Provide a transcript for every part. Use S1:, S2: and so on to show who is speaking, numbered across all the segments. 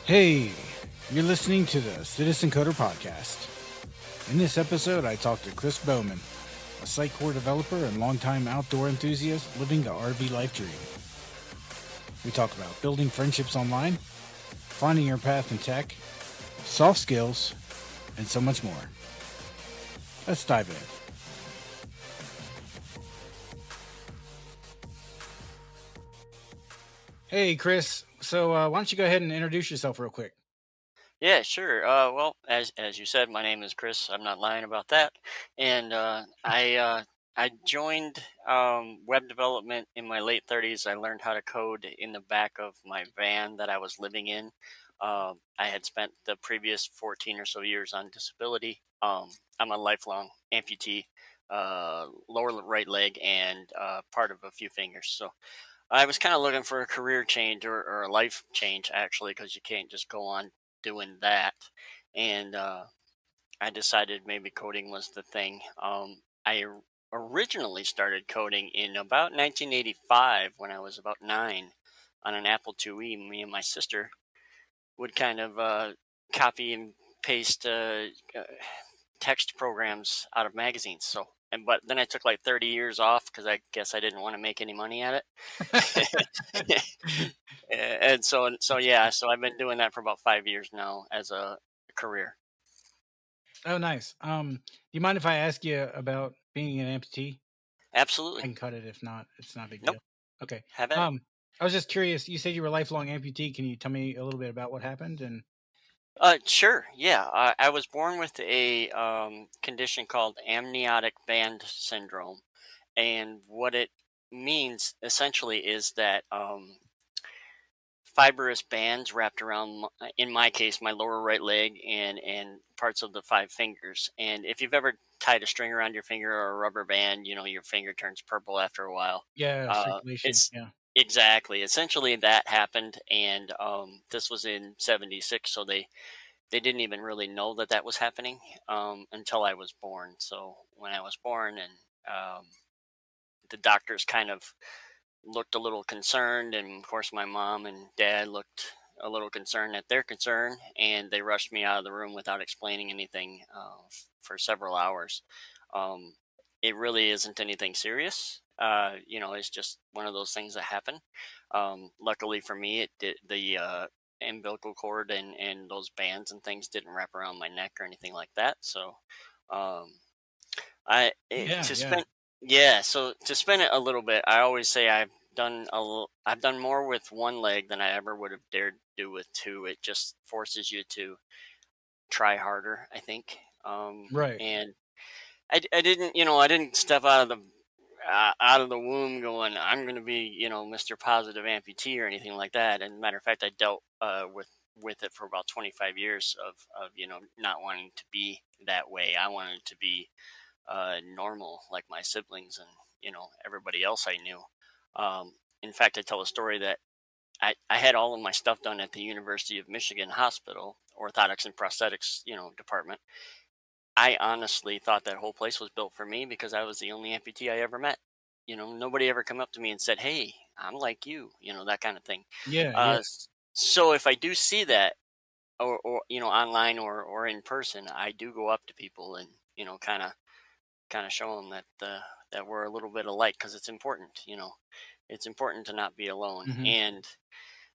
S1: Hey, you're listening to the Citizen Coder Podcast. In this episode, I talk to Chris Bowman, a SiteCore developer and longtime outdoor enthusiast living the RV life dream. We talk about building friendships online, finding your path in tech, soft skills, and so much more. Let's dive in. Hey, Chris. So, why don't you go ahead and introduce yourself real quick?
S2: Yeah, sure. Well, as you said, my name is Chris. I'm not lying about that. And I joined web development in my late 30s. I learned how to code in the back of my van that I was living in. I had spent the previous 14 or so years on disability. I'm a lifelong amputee, lower right leg, and part of a few fingers. So I was kind of looking for a career change or a life change, actually, because you can't just go on doing that. And I decided maybe coding was the thing. Originally started coding in about 1985 when I was about 9 on an Apple IIe. Me and my sister would kind of copy and paste text programs out of magazines. But then I took like 30 years off because I guess I didn't want to make any money at it. So I've been doing that for about 5 years now as a career.
S1: Oh, nice. Do you mind if I ask you about being an amputee? I
S2: Absolutely.
S1: can cut it if not. It's not a big
S2: Nope.
S1: deal. Okay.
S2: Have at it.
S1: Um, I was just curious. You said you were a lifelong amputee. Can you tell me a little bit about what happened? And
S2: Sure. Yeah. I was born with a condition called amniotic band syndrome. And what it means essentially is that fibrous bands wrapped around, in my case, my lower right leg and parts of the five fingers. And if you've ever tied a string around your finger or a rubber band, your finger turns purple after a while.
S1: yeah, circulation.
S2: It's
S1: Yeah.
S2: exactly, essentially that happened, and this was in '76, so they didn't even really know that that was happening until I was born. So when I was born, and the doctors kind of looked a little concerned, and of course my mom and dad looked a little concerned at their concern, and they rushed me out of the room without explaining anything for several hours. um, it really isn't anything serious. It's just one of those things that happen. Luckily for me, it did the umbilical cord and those bands and things didn't wrap around my neck or anything like that. So um, I
S1: Yeah.
S2: to
S1: Yeah.
S2: spend yeah, so to spin it a little bit, I always say I've done more with one leg than I ever would have dared do with two. It just forces you to try harder, I think.
S1: Right.
S2: And I didn't, I didn't step out of the womb going, I'm going to be, Mr. Positive amputee or anything like that. And matter of fact, I dealt with it for about 25 years of not wanting to be that way. I wanted to be normal like my siblings and everybody else I knew. In fact, I tell a story that I had all of my stuff done at the University of Michigan Hospital orthotics and prosthetics department. I honestly thought that whole place was built for me because I was the only amputee I ever met. Nobody ever come up to me and said, "Hey, I'm like you," that kind of thing.
S1: Yeah. Yeah.
S2: So if I do see that, or online or in person, I do go up to people and kind of show them that we're a little bit alike because it's important. It's important to not be alone.
S1: Hmm.
S2: And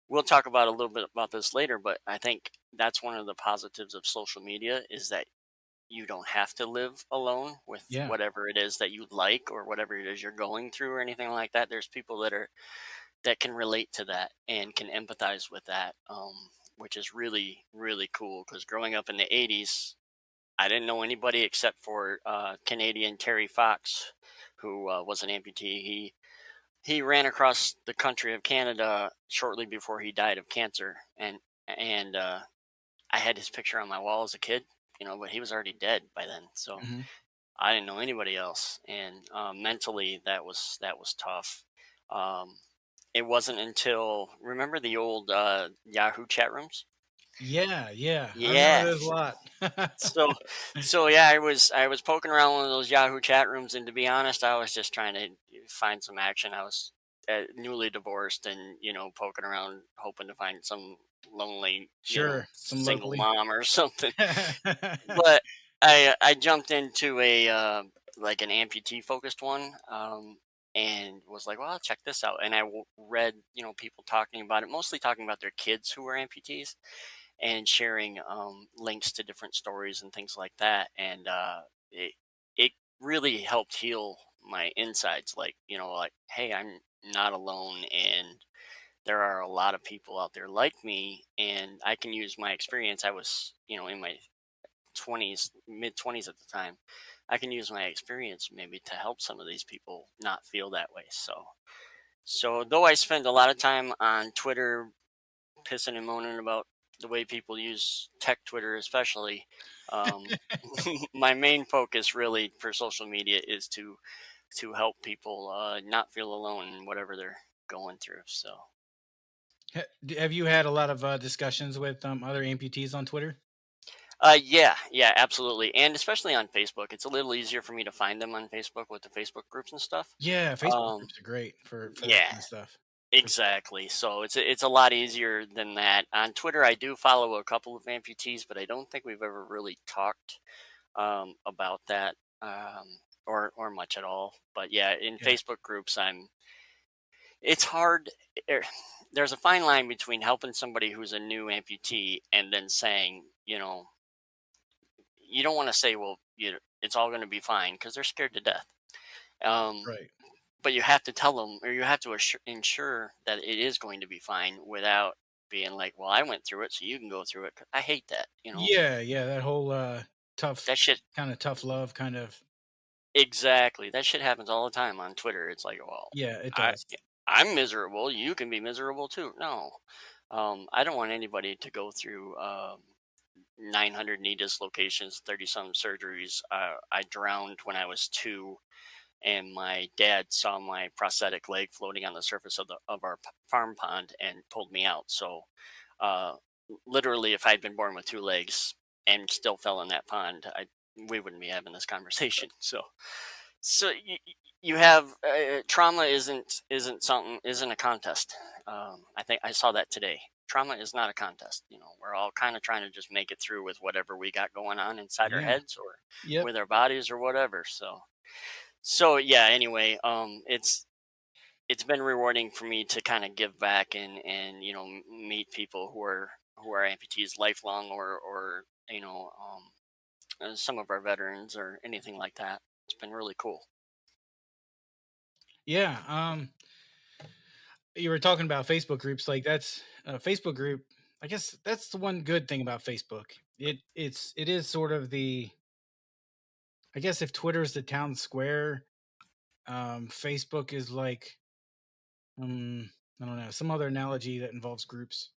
S2: we'll talk about a little bit about this later, but I think that's one of the positives of social media is that you don't have to live alone with
S1: Yeah.
S2: whatever it is that you like or whatever it is you're going through or anything like that. There's people that can relate to that and can empathize with that, which is really really cool. Because growing up in the '80s, I didn't know anybody except for Canadian Terry Fox, who was an amputee. He ran across the country of Canada shortly before he died of cancer, and I had his picture on my wall as a kid, but he was already dead by then. So
S1: Hmm.
S2: I didn't know anybody else, and mentally that was tough. Um, it wasn't until remember the old Yahoo chat rooms.
S1: Yeah. Yeah. I remember
S2: Yeah.
S1: those a lot.
S2: So, so yeah, I was poking around one of those Yahoo chat rooms, and to be honest, I was just trying to find some action. I was newly divorced, and poking around, hoping to find some lonely,
S1: Sure, some
S2: single
S1: locally.
S2: mom or something. But I jumped into a like an amputee focused one, and was like, well, I'll check this out. And read people talking about it, mostly talking about their kids who were amputees, and sharing links to different stories and things like that. And it really helped heal my insides. Like, like, hey, I'm not alone, and there are a lot of people out there like me, and I can use my experience. I was, in my 20s, mid 20s at the time. I can use my experience maybe to help some of these people not feel that way. So though I spend a lot of time on Twitter pissing and moaning about the way people use tech Twitter, especially, um, my main focus really for social media is to help people not feel alone in whatever they're going through. So.
S1: Have you had a lot of discussions with other amputees on Twitter?
S2: Yeah, yeah, absolutely, and especially on Facebook, it's a little easier for me to find them on Facebook with the Facebook groups and stuff.
S1: Yeah, Facebook
S2: Um,
S1: groups are great for that
S2: yeah,
S1: kind of stuff. For sure.
S2: exactly. So it's a lot easier than that. On Twitter, I do follow a couple of amputees, but I don't think we've ever really talked about that, or much at all. But yeah, in
S1: Yeah,
S2: Facebook groups, it's hard. er, There's a fine line between helping somebody who's a new amputee and then saying, you don't want to say, well, it's all going to be fine, because they're scared to death. Um,
S1: right.
S2: but you have to tell them, or you have to ensure that it is going to be fine without being like, well, I went through it, so you can go through it. 'Cause I hate that.
S1: Yeah, yeah, that whole tough
S2: That shit.
S1: kind of tough love kind of.
S2: Exactly. That shit happens all the time on Twitter. It's like, well,
S1: Yeah, it
S2: I
S1: does.
S2: I'm miserable. You can be miserable too. No, I don't want anybody to go through 900 knee dislocations, 30 some surgeries. I drowned when I was 2, and my dad saw my prosthetic leg floating on the surface of our farm pond and pulled me out. So, uh, literally, if I'd been born with 2 legs and still fell in that pond, we wouldn't be having this conversation. So you have trauma isn't a contest. I think I saw that today. Trauma is not a contest. We're all kind of trying to just make it through with whatever we got going on inside our
S1: Yeah.
S2: heads or
S1: Yep.
S2: with our bodies or whatever. So yeah. Anyway, it's been rewarding for me to kind of give back and meet people who are amputees lifelong, or some of our veterans or anything like that. It's been really cool.
S1: Yeah. You were talking about Facebook groups, like that's a Facebook group. I guess that's the one good thing about Facebook. It is sort of the, I guess if Twitter's the town square, Facebook is like, I don't know, some other analogy that involves groups.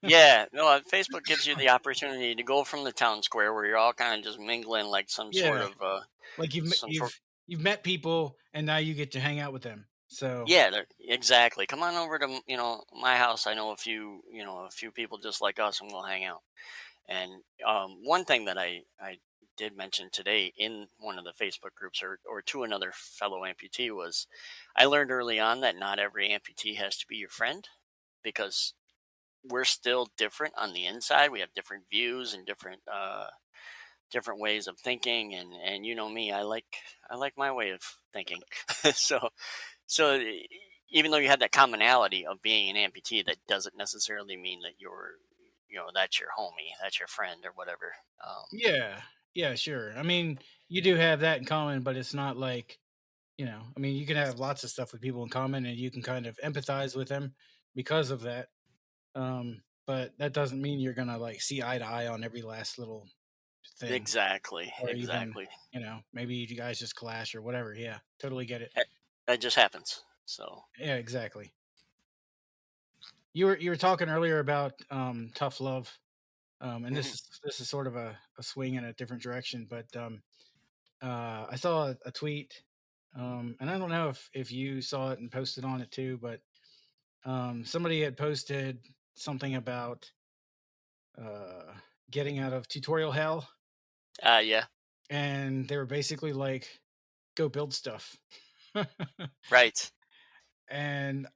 S2: Yeah, no, Facebook gives you the opportunity to go from the town square where you're all kind of just mingling like some sort
S1: Yeah,
S2: of
S1: like
S2: some sort.
S1: you've met people and now you get to hang out with them. So
S2: Yeah, exactly. Come on over to my house. I know a few people just like us, and we'll hang out. And one thing that I did mention today in one of the Facebook groups, or to another fellow amputee, was I learned early on that not every amputee has to be your friend, because we're still different on the inside. We have different views and different ways of thinking, and me, I like my way of thinking. so so even though you have that commonality of being an amputee, that doesn't necessarily mean that that's your homie, that's your friend or whatever.
S1: yeah, yeah, sure. I mean, you do have that in common, but it's not like, I mean, you can have lots of stuff with people in common and you can kind of empathize with them because of that. But that doesn't mean you're gonna like see eye to eye on every last little thing,
S2: Exactly,
S1: or even,
S2: exactly.
S1: maybe you guys just clash or whatever. Yeah, totally get it.
S2: That, that just happens. So.
S1: Yeah, exactly. You were talking earlier about tough love, and
S2: Mhm.
S1: this is sort of a swing in a different direction, but I saw a tweet, and I don't know if you saw it and posted on it too, but somebody had posted something about uh, getting out of tutorial hell,
S2: Yeah.
S1: and they were basically like, "Go build stuff."
S2: Right.
S1: And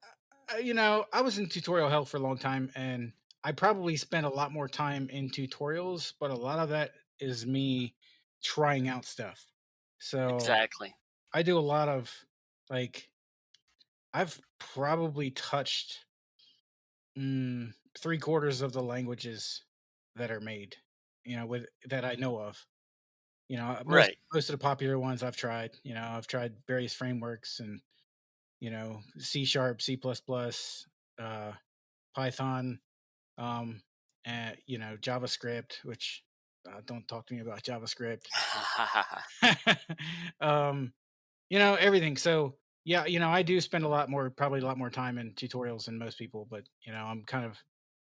S1: I was in tutorial hell for a long time, and I probably spend a lot more time in tutorials, but a lot of that is me trying out stuff. So
S2: Exactly.
S1: I do a lot of like I've probably touched three quarters of the languages that are made, with that I know of. Most
S2: Right.
S1: most of the popular ones I've tried. I've tried various frameworks and C sharp, C plus plus, Python, um, and JavaScript, which don't talk to me about JavaScript. um, everything. So yeah, I do spend probably a lot more time in tutorials than most people, but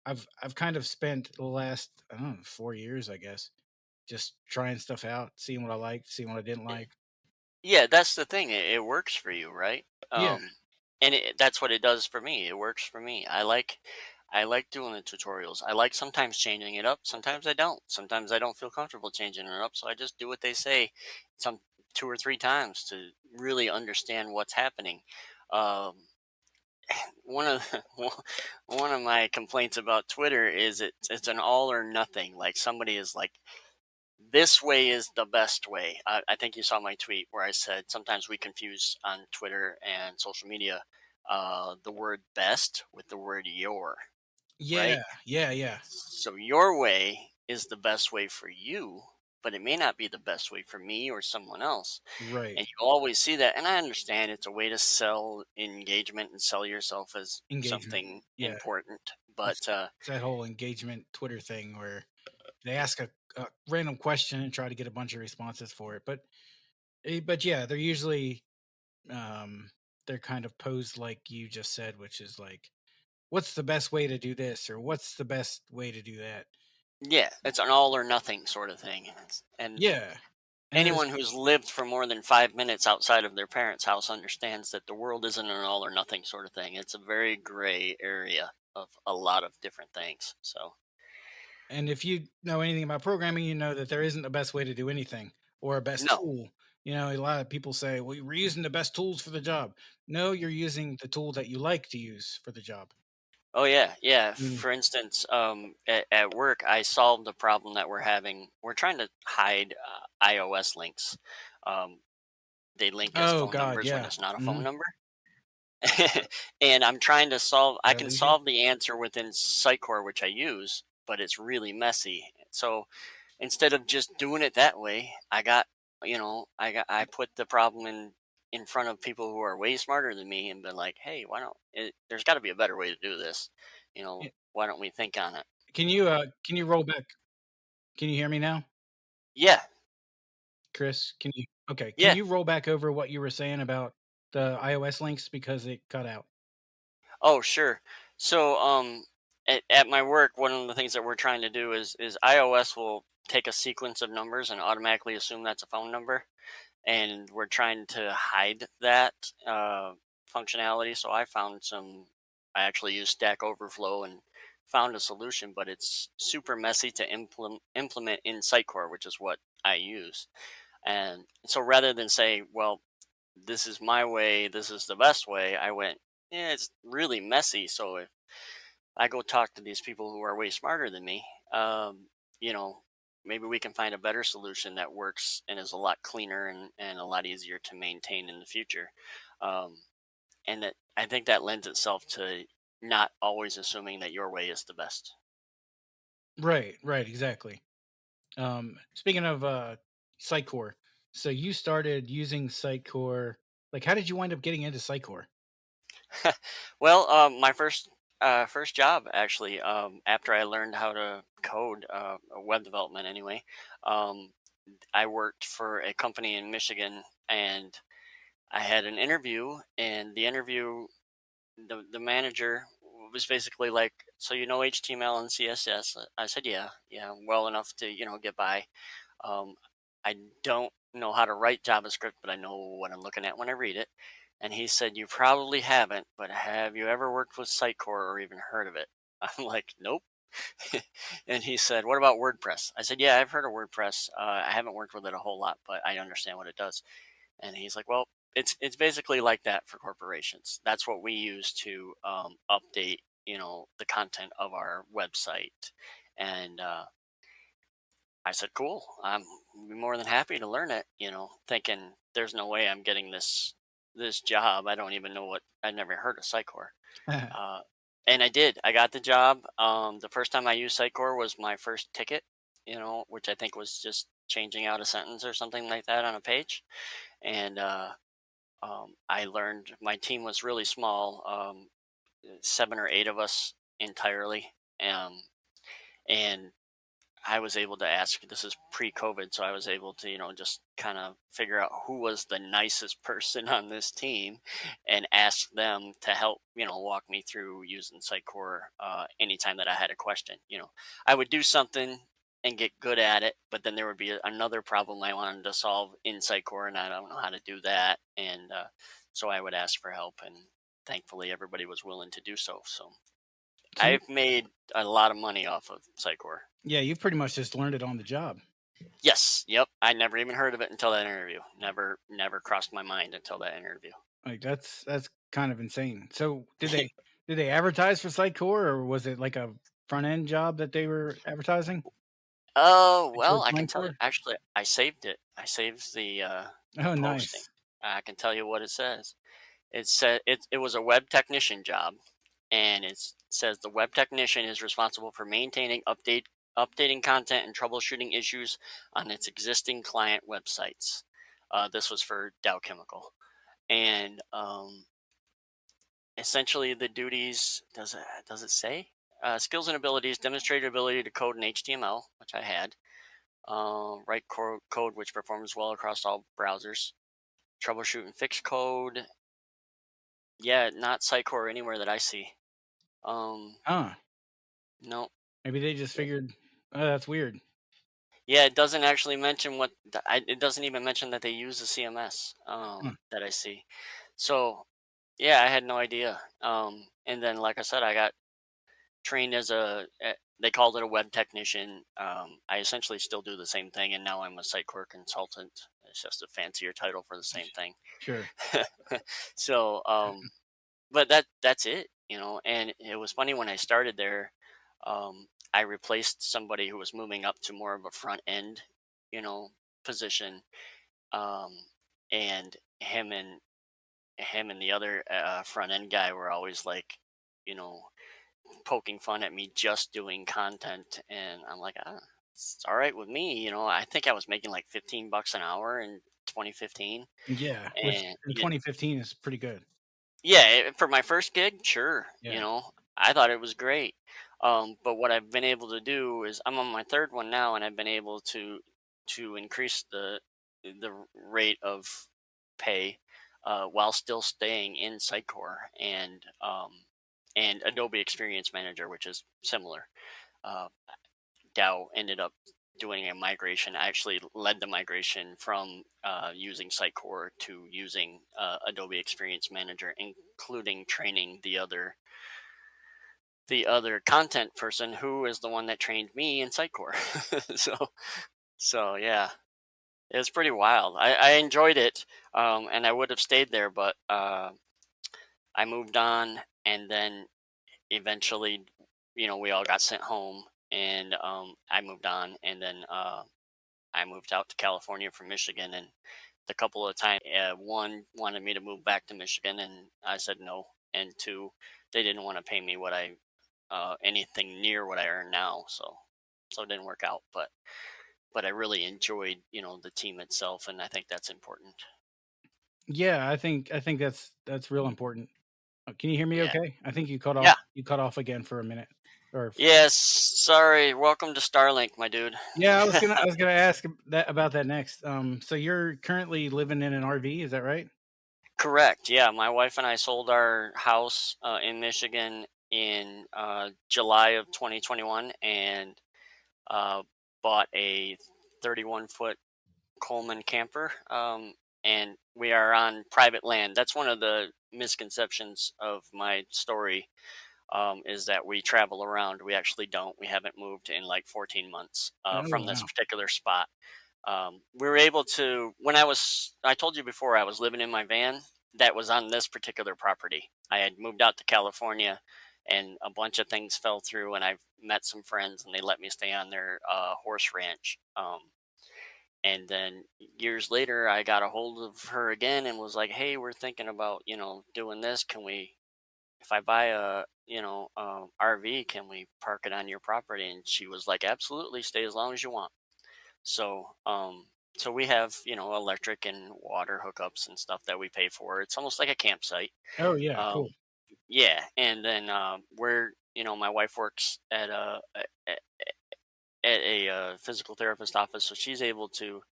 S1: I've kind of spent the last, I don't know, 4 years, I guess, just trying stuff out, seeing what I liked, seeing what I didn't like.
S2: Yeah, that's the thing. It works for you, right?
S1: Yeah,
S2: And that's what it does for me. It works for me. I like doing the tutorials. I like sometimes changing it up. Sometimes I don't. Sometimes I don't feel comfortable changing it up, so I just do what they say some 2 or 3 times to really understand what's happening. Um, one of one of my complaints about Twitter is it's an all or nothing. Like somebody is like, this way is the best way. I think you saw my tweet where I said sometimes we confuse on Twitter and social media the word best with the word your, right?
S1: yeah, yeah, yeah.
S2: So your way is the best way for you, but it may not be the best way for me or someone else.
S1: Right.
S2: And you always see that. And I understand it's a way to sell engagement and sell yourself as
S1: Engagement.
S2: something
S1: Yeah,
S2: important.
S1: it's,
S2: But
S1: it's that whole engagement Twitter thing where they ask a random question and try to get a bunch of responses for it. But yeah, they're usually um, they're kind of posed like you just said, which is like, what's the best way to do this, or what's the best way to do that?
S2: yeah, it's an all or nothing sort of thing. And
S1: Yeah, and there's
S2: anyone who's lived for more than 5 minutes outside of their parents' house understands that the world isn't an all or nothing sort of thing. It's a very gray area of a lot of different things. So,
S1: and if you know anything about programming, you know that there isn't a best way to do anything or a best
S2: no.
S1: tool. A lot of people say, "Well, we're using the best tools for the job." No, you're using the tool that you like to use for the job.
S2: Oh, yeah. Yeah.
S1: Mm.
S2: For instance, at work, I solved the problem that we're having. We're trying to hide iOS links. Um, they link as
S1: Oh
S2: phone
S1: God,
S2: numbers when
S1: yeah.
S2: it's not a phone
S1: Mhm.
S2: number. And I'm trying to solve, I
S1: Did I
S2: can
S1: lose you?
S2: solve the answer within SiteCore, which I use, but it's really messy. So, instead of just doing it that way, I put the problem in front of people who are way smarter than me and been like, hey, there's got to be a better way to do this.
S1: Yeah.
S2: Why don't we think on it?
S1: Can you roll back? Can you hear me now,
S2: Yeah.
S1: Chris? Okay? Can
S2: Yeah.
S1: you roll back over what you were saying about the iOS links because it cut out?
S2: Oh, sure. So, at my work, one of the things that we're trying to do is iOS will take a sequence of numbers and automatically assume that's a phone number, and we're trying to hide that functionality. So I actually used Stack Overflow and found a solution, but it's super messy to implement in Sitecore, which is what I use. And so rather than say, well, this is my way, this is the best way, I went, yeah, it's really messy. So if I go talk to these people who are way smarter than me, you know, maybe we can find a better solution that works and is a lot cleaner and a lot easier to maintain in the future. Um, and that I think that lends itself to not always assuming that your way is the best.
S1: Right, right, exactly. Speaking of Sitecore, so you started using Sitecore. Like, how did you wind up getting into Sitecore?
S2: Well, my first job actually, after I learned how to code, web development anyway, um, I worked for a company in Michigan, and I had an interview, and the manager was basically like, "So you know HTML and CSS?" I said, "Yeah, yeah, well enough to get by." Um, I don't know how to write JavaScript, but I know what I'm looking at when I read it. And he said, "You probably haven't, but have you ever worked with Sitecore or even heard of it?" I'm like, "Nope." And he said, "What about WordPress?" I said, "Yeah, I've heard of WordPress. I haven't worked with it a whole lot, but I understand what it does." And he's like, "Well, it's basically like that for corporations. That's what we use to update." the content of our website. And I said, cool, I'm more than happy to learn it, thinking there's no way I'm getting this job. I don't even know I never heard of SiteCore. Uh, and I did. I got the job. The first time I used SiteCore was my first ticket, which I think was just changing out a sentence or something like that on a page. And I learned my team was really small, 7 or 8 of us entirely. And I was able to ask, this is pre-COVID, so I was able to, just kind of figure out who was the nicest person on this team and ask them to help, walk me through using Sitecore anytime that I had a question. I would do something and get good at it, but then there would be another problem I wanted to solve in Sitecore, and I don't know how to do that. And so I would ask for help, and thankfully everybody was willing to do so. So
S1: So you,
S2: I've made a lot of money off of Sitecore.
S1: yeah, you've pretty much just learned it on the job.
S2: Yes. Yep. I never even heard of it until that interview. Never crossed my mind until that interview.
S1: Like that's kind of insane. So did they advertise for Sitecore, or was it like a front end job that they were advertising
S2: Oh,
S1: that you were
S2: well, I can
S1: applying
S2: tell you.
S1: for?
S2: Actually, I saved it. I saved the
S1: Oh,
S2: posting.
S1: nice.
S2: I can tell you what it says. It said it was a web technician job, and says the web technician is responsible for maintaining, updating content and troubleshooting issues on its existing client websites. This was for Dow Chemical, and essentially the duties, does it say skills and abilities: demonstrated ability to code in HTML, which I had, write code which performs well across all browsers, troubleshoot and fix code. Yeah, not Sitecore anywhere that I see.
S1: Huh.
S2: No.
S1: Maybe they just figured, oh, that's weird.
S2: Yeah, it doesn't actually mention it doesn't even mention that they use a CMS
S1: Huh.
S2: that I see. So yeah, I had no idea. And then like I said, I got trained as they called it a web technician. I essentially still do the same thing, and now I'm a Sitecore consultant. It's just a fancier title for the same thing.
S1: Sure.
S2: So, but that's it, And it was funny when I started there. I replaced somebody who was moving up to more of a front end, you know, position, um, and him and the other front end guy were always like, you know, poking fun at me just doing content, and I'm like, it's all right with me. I think I was making like $15 an hour in 2015,
S1: Yeah, which
S2: and
S1: in 2015 is pretty good.
S2: yeah, for my first gig, sure.
S1: Yeah.
S2: I thought it was great. But what I've been able to do is I'm on my third one now, and I've been able to increase the rate of pay while still staying in Sitecore and Adobe Experience Manager, which is similar. Uh, Dow ended up doing a migration. I actually led the migration from using Sitecore to using Adobe Experience Manager, including training the other content person who is the one that trained me in Sitecore. So yeah, it was pretty wild. I enjoyed it, and I would have stayed there, but I moved on, and then eventually, we all got sent home, and I moved on, and then I moved out to California from Michigan, and the couple of times, one wanted me to move back to Michigan, and I said no, and two, they didn't want to pay me anything near what I earn now, so it didn't work out. But I really enjoyed, the team itself, and I think that's important.
S1: Yeah, I think that's real important. Can you hear me
S2: Yeah,
S1: okay? I think
S2: yeah,
S1: you cut off again for a minute. Or
S2: yes. Sorry. Welcome to Starlink, my dude.
S1: yeah, I was gonna ask about that next. So you're currently living in an RV, is that right?
S2: Correct. Yeah, my wife and I sold our house in Michigan in July of 2021, and uh, bought a 31-foot Coleman camper. And we are on private land. That's one of the misconceptions of my story, is that we travel around. We actually don't. We haven't moved in like 14 months
S1: Oh
S2: from this
S1: wow.
S2: particular spot. We were able to, I told you before, I was living in my van that was on this particular property. I had moved out to California, and a bunch of things fell through, and I've met some friends, and they let me stay on their horse ranch. And then years later, I got a hold of her again and was like, "Hey, we're thinking about doing this. Can we? If I buy a RV, can we park it on your property?" And she was like, "Absolutely, stay as long as you want." So so we have electric and water hookups and stuff that we pay for. It's almost like a campsite.
S1: Oh yeah, cool.
S2: Um, yeah, and then we're my wife works at a physical therapist office, so she's able to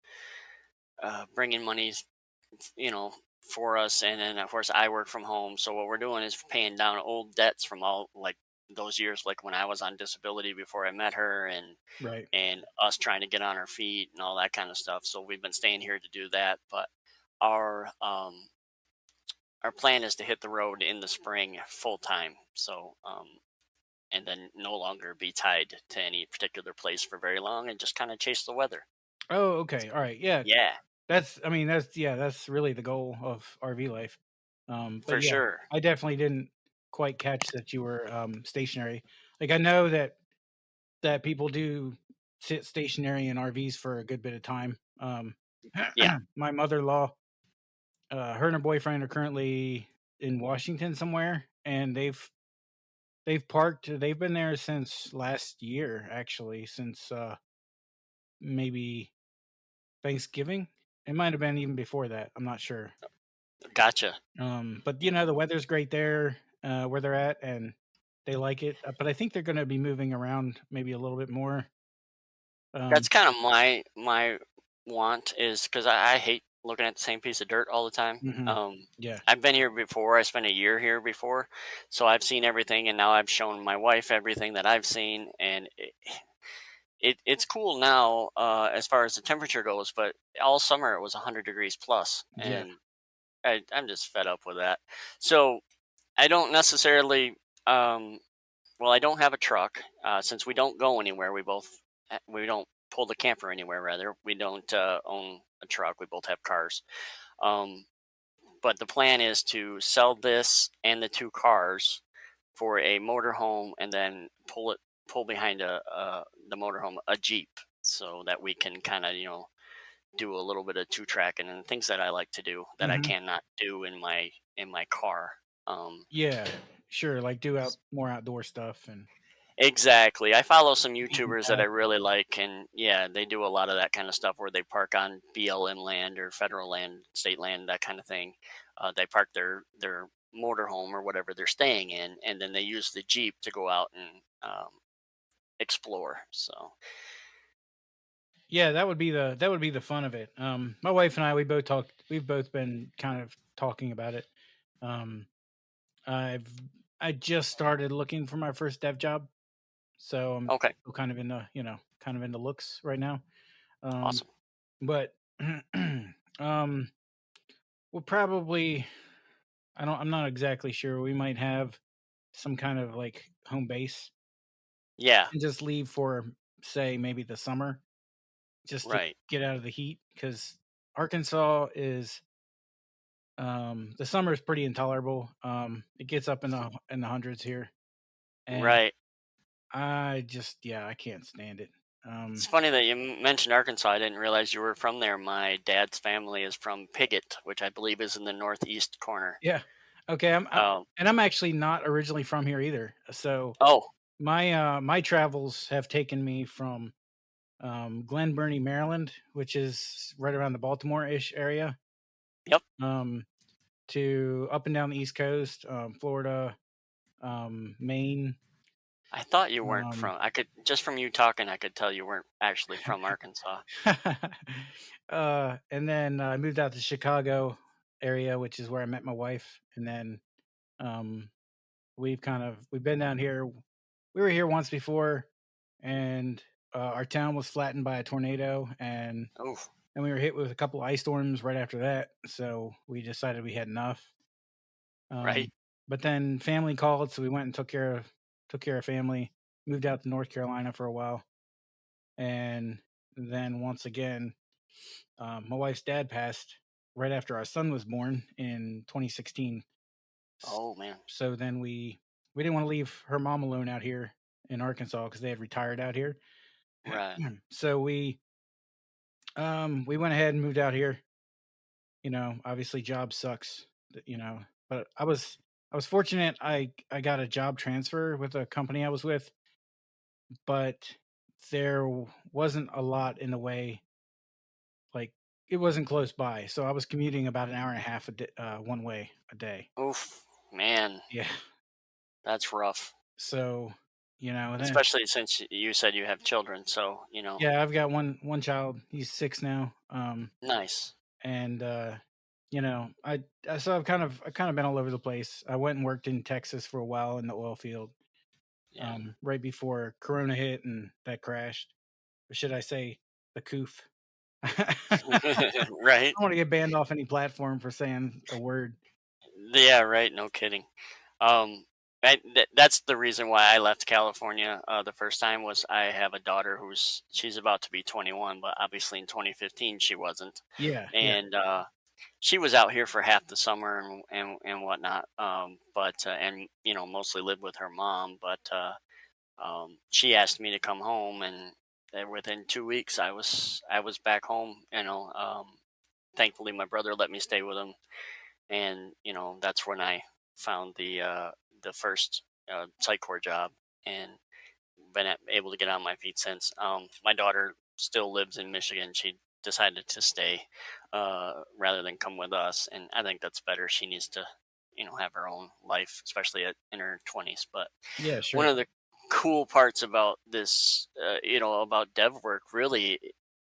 S2: bring in money, you know, for us. And then of course I work from home. So what we're doing is paying down old debts from all like those years, like when I was on disability before I met her,
S1: Right.
S2: and us trying to get on our feet and all that kind of stuff. So we've been staying here to do that. But our um our plan is to hit the road in the spring full time. So and then no longer be tied to any particular place for very long and just kind of chase the weather.
S1: Oh, okay. All right. Yeah.
S2: Yeah,
S1: That's I mean, that's really the goal of RV life. But
S2: for
S1: yeah,
S2: sure.
S1: I definitely didn't quite catch that you were, stationary. Like, I know that people do sit stationary in RVs for a good bit of time.
S2: Yeah.
S1: My mother-in-law, her and her boyfriend are currently in Washington somewhere, and they've been there since last year, actually, since, maybe Thanksgiving? It might have been even before that, I'm not sure.
S2: Gotcha.
S1: But, the weather's great there, where they're at, and they like it, but I think they're gonna be moving around maybe a little bit more. Um
S2: That's kind of my want is because I hate looking at the same piece of dirt all the time.
S1: Mhm. Yeah.
S2: I've been here before. I spent a year here before, so I've seen everything, and now I've shown my wife everything that I've seen, and it's cool now as far as the temperature goes. But all summer it was 100 degrees plus,
S1: Yeah.
S2: and I'm just fed up with that. So I don't necessarily. Well, I don't have a truck since we don't go anywhere. We don't pull the camper anywhere. Rather, we don't own a truck. We both have cars. Um, but the plan is to sell this and the two cars for a motorhome, and then pull behind the motorhome a Jeep, so that we can kind of do a little bit of two tracking and things that I like to do that I
S1: Mhm.
S2: cannot do in my car. Um,
S1: Yeah. Sure, like, do out more outdoor stuff and
S2: Exactly. I follow some
S1: even
S2: YouTubers that
S1: that.
S2: I really like, and yeah, they do a lot of that kind of stuff where they park on BLM land or federal land, state land, that kind of thing. They park their motorhome or whatever they're staying in, and then they use the Jeep to go out and explore. So
S1: Yeah, that would be the fun of it. My wife and I, we've both been kind of talking about it. Um, I've I just started looking for my first dev job, so I'm
S2: okay,
S1: still kind of in the, kind of in the looks right now. Um,
S2: awesome.
S1: but um, we'll probably I'm not exactly sure. We might have some kind of like home base
S2: Yeah,
S1: and just leave for, say, maybe the summer, just to
S2: right,
S1: get out of the heat, because Arkansas is the summer is pretty intolerable. It gets up in the hundreds here, and
S2: right.
S1: I can't stand it.
S2: It's
S1: Um,
S2: funny that you mentioned Arkansas. I didn't realize you were from there. My dad's family is from Piggott, which I believe is in the northeast corner.
S1: yeah, okay.
S2: Um,
S1: I'm actually not originally from here either. So
S2: oh,
S1: my travels have taken me from Glen Burnie, Maryland, which is right around the Baltimore-ish area,
S2: yep.
S1: um, to up and down the East Coast, Florida, Maine.
S2: I thought you weren't
S1: Um,
S2: from. I could just from you talking, I could tell you weren't actually from Arkansas.
S1: and then I moved out to Chicago area, which is where I met my wife, and then um, we've been down here. We were here once before, and our town was flattened by a tornado,
S2: Oh,
S1: and we were hit with a couple ice storms right after that. So we decided we had enough. Um,
S2: right.
S1: but then family called, so we went and took care of family. Moved out to North Carolina for a while, and then once again, my wife's dad passed right after our son was born in 2016.
S2: Oh man.
S1: So then we we didn't want to leave her mom alone out here in Arkansas because they had retired out here.
S2: Right.
S1: So we went ahead and moved out here. Obviously job sucks, but I was fortunate. I got a job transfer with a company I was with, but there wasn't a lot in the way. Like, it wasn't close by, so I was commuting about an hour and a half one way a day.
S2: Oof, man,
S1: Yeah.
S2: that's rough.
S1: So, and then
S2: Especially since you said you have children. So,
S1: yeah, I've got one child. He's 6 now.
S2: nice.
S1: And so I've kind of been all over the place. I went and worked in Texas for a while in the oil field,
S2: Yeah.
S1: right before Corona hit and that crashed. Or should I say the coof? I
S2: Right.
S1: don't want to get banned off any platform for saying a word.
S2: Yeah, right. No kidding. Um, that's the reason why I left California the first time was I have a daughter she's about to be 21, but obviously in 2015 she wasn't,
S1: Yeah, yeah.
S2: and she was out here for half the summer and whatnot. But and mostly lived with her mom, but she asked me to come home, and within 2 weeks I was back home. Thankfully my brother let me stay with him, and that's when I found the first SiteCore job, and been able to get on my feet since. My daughter still lives in Michigan. She decided to stay rather than come with us, and I think that's better. She needs to have her own life, especially in her 20s. But
S1: Yeah,
S2: one
S1: sure.
S2: of the cool parts about this, about dev work, really,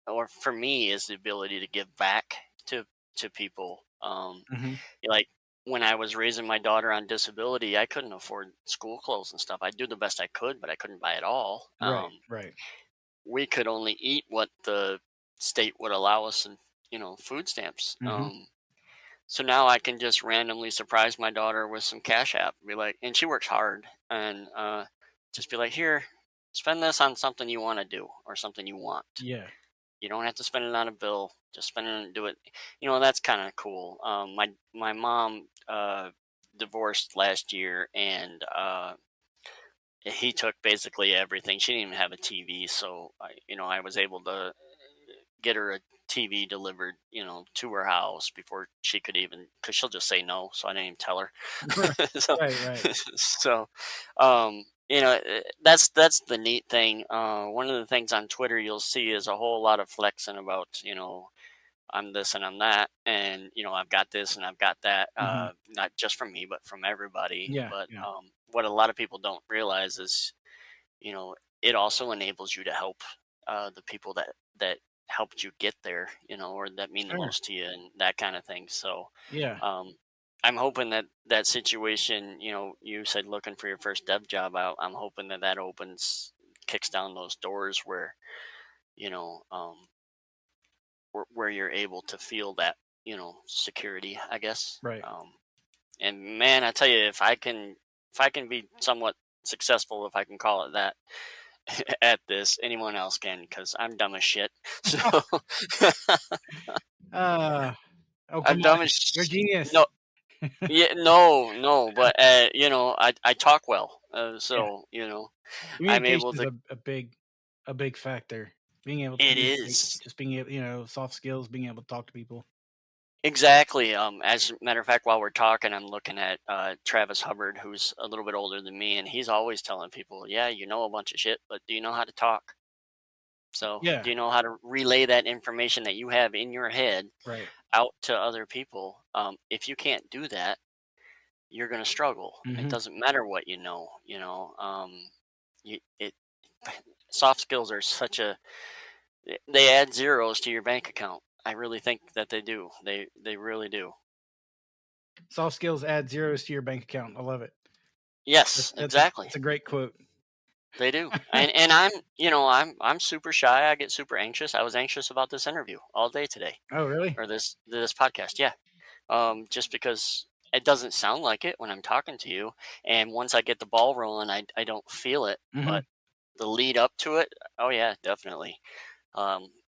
S2: or for me, is the ability to give back to people.
S1: Mhm.
S2: Like when I was raising my daughter on disability, I couldn't afford school clothes and stuff. I do the best I could, but I couldn't buy it all.
S1: Right, right.
S2: We could only eat what the state would allow us in, food stamps.
S1: Mhm.
S2: So now I can just randomly surprise my daughter with some cash app, be like, and she works hard, and just be like, here, spend this on something you want to do or something you want.
S1: Yeah.
S2: You don't have to spend it on a bill. Just spend it and do it. That's kind of cool. My mom divorced last year, and he took basically everything. She didn't even have a TV, so I was able to get her a TV delivered, to her house before she could even, because she'll just say no. So I didn't even tell her. so,
S1: Right, right.
S2: so, that's the neat thing. One of the things on Twitter you'll see is a whole lot of flexing about, I'm this and I'm that, and I've got this and I've got that.
S1: Mhm.
S2: Not just from me, but from everybody.
S1: Yeah,
S2: But
S1: yeah.
S2: what a lot of people don't realize is, it also enables you to help the people that helped you get there, or that mean the
S1: Sure.
S2: most to you, and that kind of thing. So,
S1: Yeah.
S2: um, I'm hoping that situation, you said looking for your first dev job out. I'm hoping that kicks down those doors where, you know, um, where you're able to feel that, security, I guess.
S1: Right.
S2: And man, I tell you, if I can be somewhat successful, if I can call it that, at this, anyone else can, because I'm dumb as shit. So
S1: Uh, oh, come
S2: I'm
S1: on.
S2: dumb as
S1: You're a genius.
S2: no, yeah, no, no, but I talk well,
S1: Yeah.
S2: so I'm
S1: Communication
S2: able
S1: is
S2: to.
S1: a big factor. Being able to
S2: It
S1: communicate,
S2: is.
S1: just being able, soft skills, being able to talk to people.
S2: Exactly. As a matter of fact, while we're talking, I'm looking at Travis Hubbard, who's a little bit older than me, and he's always telling people, "Yeah, you know a bunch of shit, but do you know how to talk? So, do
S1: Yeah,
S2: you know how to relay that information that you have in your head
S1: right.
S2: out to other people? If you can't do that, you're going to struggle. It
S1: Mhm.
S2: doesn't matter what you know. It soft skills are they add zeros to your bank account. I really think that they do. They really do.
S1: Soft skills add zeros to your bank account. I love it.
S2: Yes,
S1: That's a
S2: exactly.
S1: that's a great quote.
S2: They do. And I'm super shy. I get super anxious. I was anxious about this interview all day today,
S1: Oh, really?
S2: or this podcast. Yeah. Just because it doesn't sound like it when I'm talking to you, and once I get the ball rolling, I don't feel it.
S1: Mhm.
S2: But the lead up to it, oh yeah, definitely.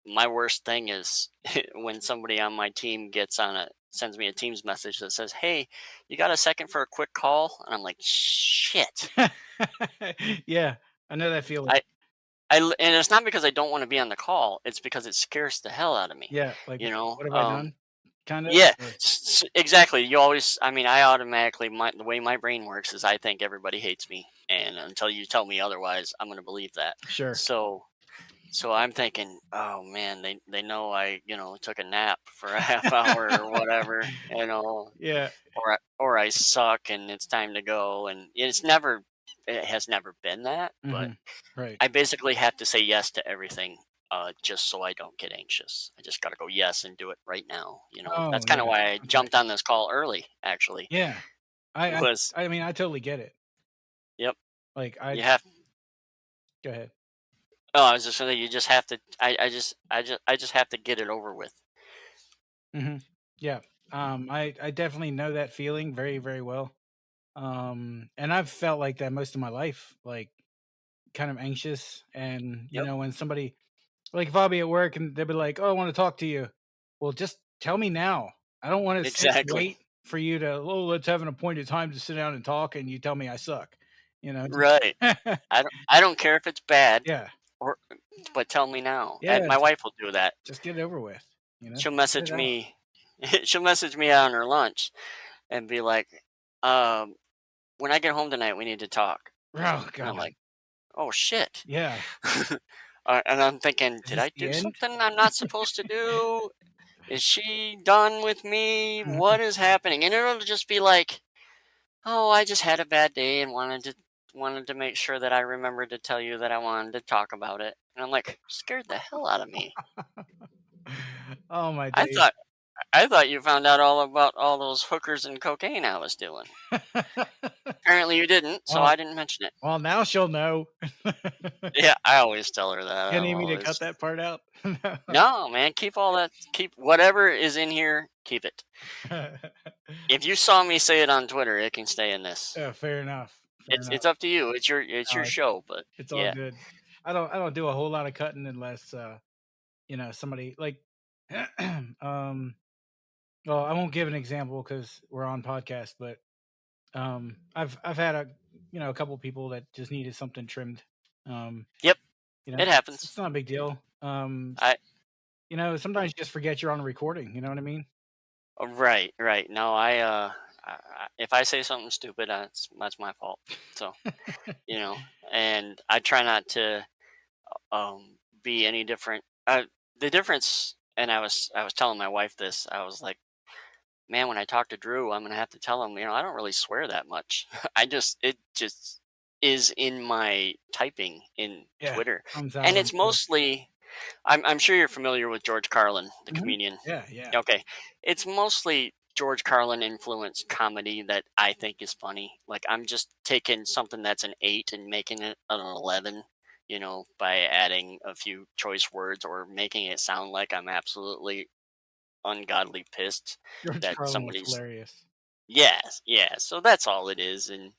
S2: My worst thing is when somebody on my team gets on sends me a Teams message that says, "Hey, you got a second for a quick call?" And I'm like, "Shit."
S1: Yeah, I know that feeling.
S2: I and it's not because I don't want to be on the call. It's because it scares the hell out of me.
S1: Yeah, like,
S2: You know.
S1: what have I done? Kind of?
S2: Yeah,
S1: Or
S2: exactly. You always, I mean, I automatically, the way my brain works is I think everybody hates me, and until you tell me otherwise, I'm going to believe that.
S1: sure.
S2: So, I'm thinking, oh man, they know I, took a nap for a half hour or whatever,
S1: Yeah.
S2: or I suck and it's time to go, and it has never been that, but
S1: Mhm. Right.
S2: I basically have to say yes to everything, just so I don't get anxious. I just got to go yes and do it right now.
S1: Oh,
S2: That's kind of
S1: yeah.
S2: why I
S1: Okay.
S2: jumped on this call early. Actually,
S1: Yeah. I I
S2: was
S1: I mean, I totally get it.
S2: yep.
S1: Like,
S2: You have.
S1: go ahead.
S2: Oh, I was just saying, you just have to. I just have to get it over with.
S1: Mhm. Yeah. I definitely know that feeling very, very well. And I've felt like that most of my life, like, kind of anxious and,
S2: Yep.
S1: when somebody like, if I'll be at work and they'll be like, "Oh, I wanna talk to you." Well, just tell me now. I don't wanna sit and
S2: Exactly.
S1: wait for you to, "Oh, let's have an appointed time to sit down and talk," and you tell me I suck, just
S2: Right. I don't care if it's bad,
S1: Yeah.
S2: or but tell me now. And
S1: Yeah,
S2: my wife will do that.
S1: just get it over with,
S2: She'll
S1: Get
S2: message
S1: it out.
S2: me. She'll message me on her lunch and be like, um, "When I get home tonight, we need to talk."
S1: Oh
S2: And I'm
S1: god.
S2: like, "Oh shit."
S1: Yeah.
S2: And I'm thinking,
S1: Is
S2: did
S1: this
S2: I
S1: the
S2: do
S1: end?
S2: something I'm not supposed to do? Is she done with me?
S1: Mhm.
S2: What is happening? And it'll just be like, "Oh, I just had a bad day and wanted to make sure that I remembered to tell you that I wanted to talk about it." And I'm like, scared the hell out of me.
S1: Oh my
S2: I
S1: days.
S2: thought I thought you found out all about all those hookers and cocaine I was doing. Apparently you didn't, so
S1: Well
S2: I didn't mention it.
S1: well, now she'll know.
S2: Yeah, I always tell her that.
S1: You
S2: I'm
S1: need me to cut
S2: always,
S1: that part out?
S2: no, man, keep all that. Keep whatever is in here. Keep it.
S1: No.
S2: If you saw me say it on Twitter, it can stay in this.
S1: Yeah, fair enough, fair
S2: It's
S1: enough.
S2: up to you. It's your
S1: It's
S2: show, but
S1: it's all
S2: yeah.
S1: good. I don't do a whole lot of cutting unless, somebody like, um well, I won't give an example because 'cause we're on podcast, but, I've had a couple people that just needed something trimmed. Um,
S2: Yep, it
S1: it's
S2: happens.
S1: not a big deal.
S2: I
S1: Sometimes you just forget you're on a recording, you know what I mean?
S2: Right, right. No, if I say something stupid, that's my fault. So, you know, and I try not to be any different. The difference, and I was telling my wife this. I was like, man, when I talk to Drew, I'm gonna have to tell him, I don't really swear that much. It just is in my typing in
S1: Yeah,
S2: Twitter,
S1: comes out
S2: and
S1: on
S2: it's
S1: Twitter.
S2: mostly. I'm sure you're familiar with George Carlin, the
S1: Mhm.
S2: comedian.
S1: Yeah, yeah.
S2: Okay, it's mostly George Carlin influenced comedy that I think is funny. Like, I'm just taking something that's an 8 and making it an 11, by adding a few choice words or making it sound like I'm absolutely ungodly pissed
S1: George
S2: that
S1: Carlin was
S2: somebody's.
S1: hilarious.
S2: Yes, yeah. So that's all it is, and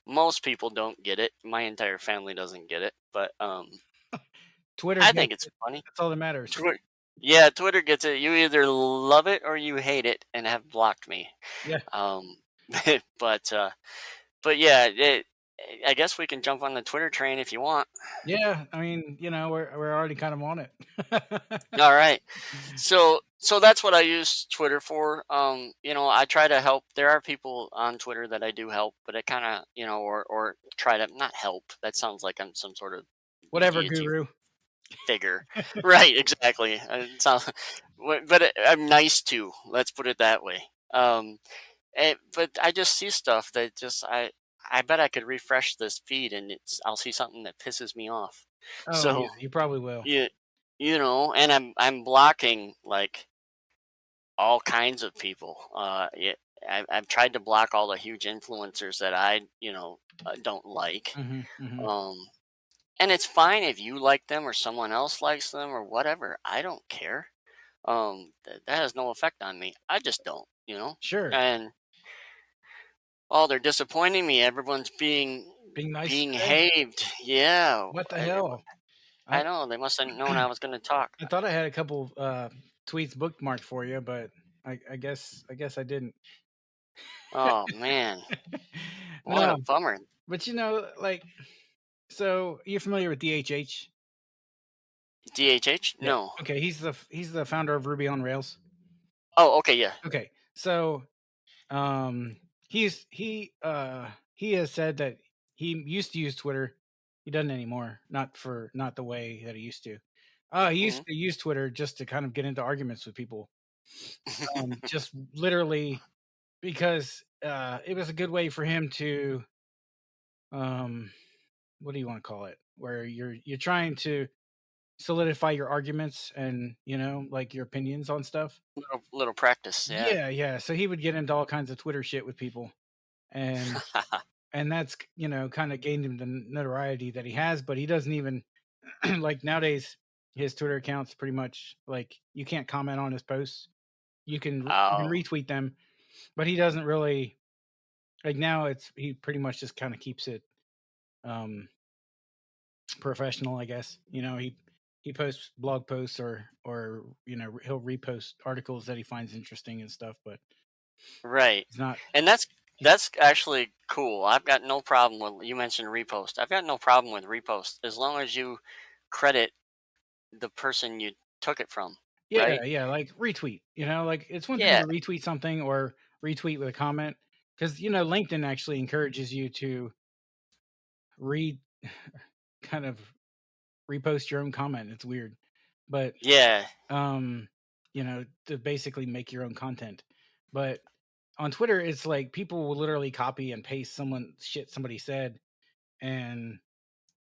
S2: most people don't get it. My entire family doesn't get it, but
S1: Twitter
S2: I think
S1: gets
S2: it's
S1: it.
S2: funny.
S1: That's all that matters.
S2: Yeah, Twitter gets it. You either love it or you hate it, and have blocked me.
S1: Yeah.
S2: Um, but but yeah, I guess we can jump on the Twitter train if you want.
S1: Yeah, I mean, we're already kind of on it.
S2: All right. So that's what I use Twitter for. I try to help. There are people on Twitter that I do help, but I kind of, or try to not help. That sounds like I'm some sort of
S1: Whatever,
S2: deity
S1: guru.
S2: figure. Right, exactly. It sounds, but I'm nice to. Let's put it that way. But I just see stuff that just I bet I could refresh this feed and I'll see something that pisses me off.
S1: Oh, yeah,
S2: So
S1: you probably will.
S2: yeah, and I'm blocking like all kinds of people. Yeah, I've tried to block all the huge influencers that I don't like.
S1: Mhm, mhm.
S2: Um, and it's fine if you like them or someone else likes them or whatever. I don't care. That has no effect on me. I just don't,
S1: Sure.
S2: and oh, they're disappointing me. Everyone's being
S1: Being nice
S2: being
S1: today?
S2: behaved. Yeah,
S1: What the hell? I
S2: I know. They must have known I was going to talk.
S1: I thought I had a couple, tweets bookmarked for you, but I guess I didn't.
S2: Oh man, what a
S1: No,
S2: bummer.
S1: but like, so you're familiar with DHH?
S2: DHH?
S1: Yeah.
S2: No.
S1: Okay, he's the founder of Ruby on Rails.
S2: Oh, okay, yeah.
S1: Okay, so he has said that he used to use Twitter. He doesn't anymore. Not the way that he used to. He
S2: Hmm.
S1: used to use Twitter just to kind of get into arguments with people. Just literally because it was a good way for him to um what do you want to call it? Where you're trying to solidify your arguments and like your opinions on stuff.
S2: Little practice, yeah.
S1: Yeah, yeah. So he would get into all kinds of Twitter shit with people, and that's kind of gained him the notoriety that he has. But he doesn't even like nowadays. His Twitter account's pretty much like you can't comment on his posts. You can
S2: Oh,
S1: retweet them, but he doesn't really like now. He pretty much just kind of keeps it um professional, I guess. He posts blog posts or he'll repost articles that he finds interesting and stuff, but
S2: right.
S1: he's not.
S2: And that's
S1: He's
S2: that's actually cool. I've got no problem with you mentioned repost. I've got no problem with repost as long as you credit the person you took it from,
S1: Yeah,
S2: right?
S1: yeah, like retweet. Like it's one thing
S2: Yeah.
S1: to retweet something or retweet with a comment because LinkedIn actually encourages you to read kind of repost your own comment. It's weird, but
S2: Yeah.
S1: to basically make your own content. But on Twitter, it's like people will literally copy and paste someone shit somebody said and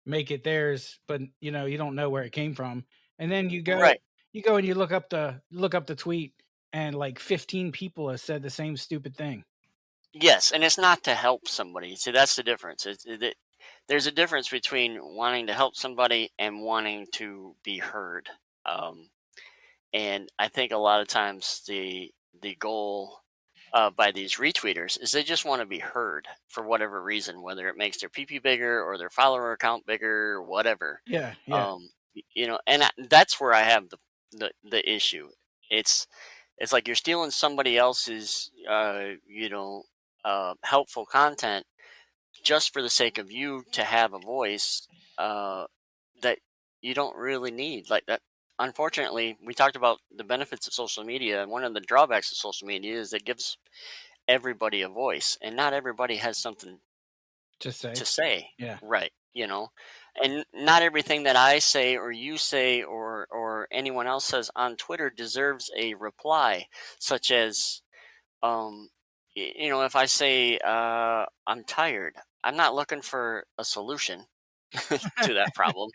S1: make it theirs, but you don't know where it came from. And then
S2: Right.
S1: you go and you look up the tweet and like 15 people have said the same stupid thing.
S2: Yes, and it's not to help somebody. See, that's the difference. There's a difference between wanting to help somebody and wanting to be heard. Um, and I think a lot of times the goal by these retweeters is they just want to be heard for whatever reason, whether it makes their PP bigger or their follower account bigger, or whatever.
S1: Yeah, yeah.
S2: And that's where I have the issue. It's it's like you're stealing somebody else's helpful content just for the sake of you to have a voice uh, that you don't really need. Like that. Unfortunately, we talked about the benefits of social media, and one of the drawbacks of social media is it gives everybody a voice, and not everybody has something
S1: Just
S2: to
S1: say.
S2: say.
S1: Yeah.
S2: Right. And not everything that I say or you say or anyone else says on Twitter deserves a reply, such as if I say I'm tired, I'm not looking for a solution to that problem.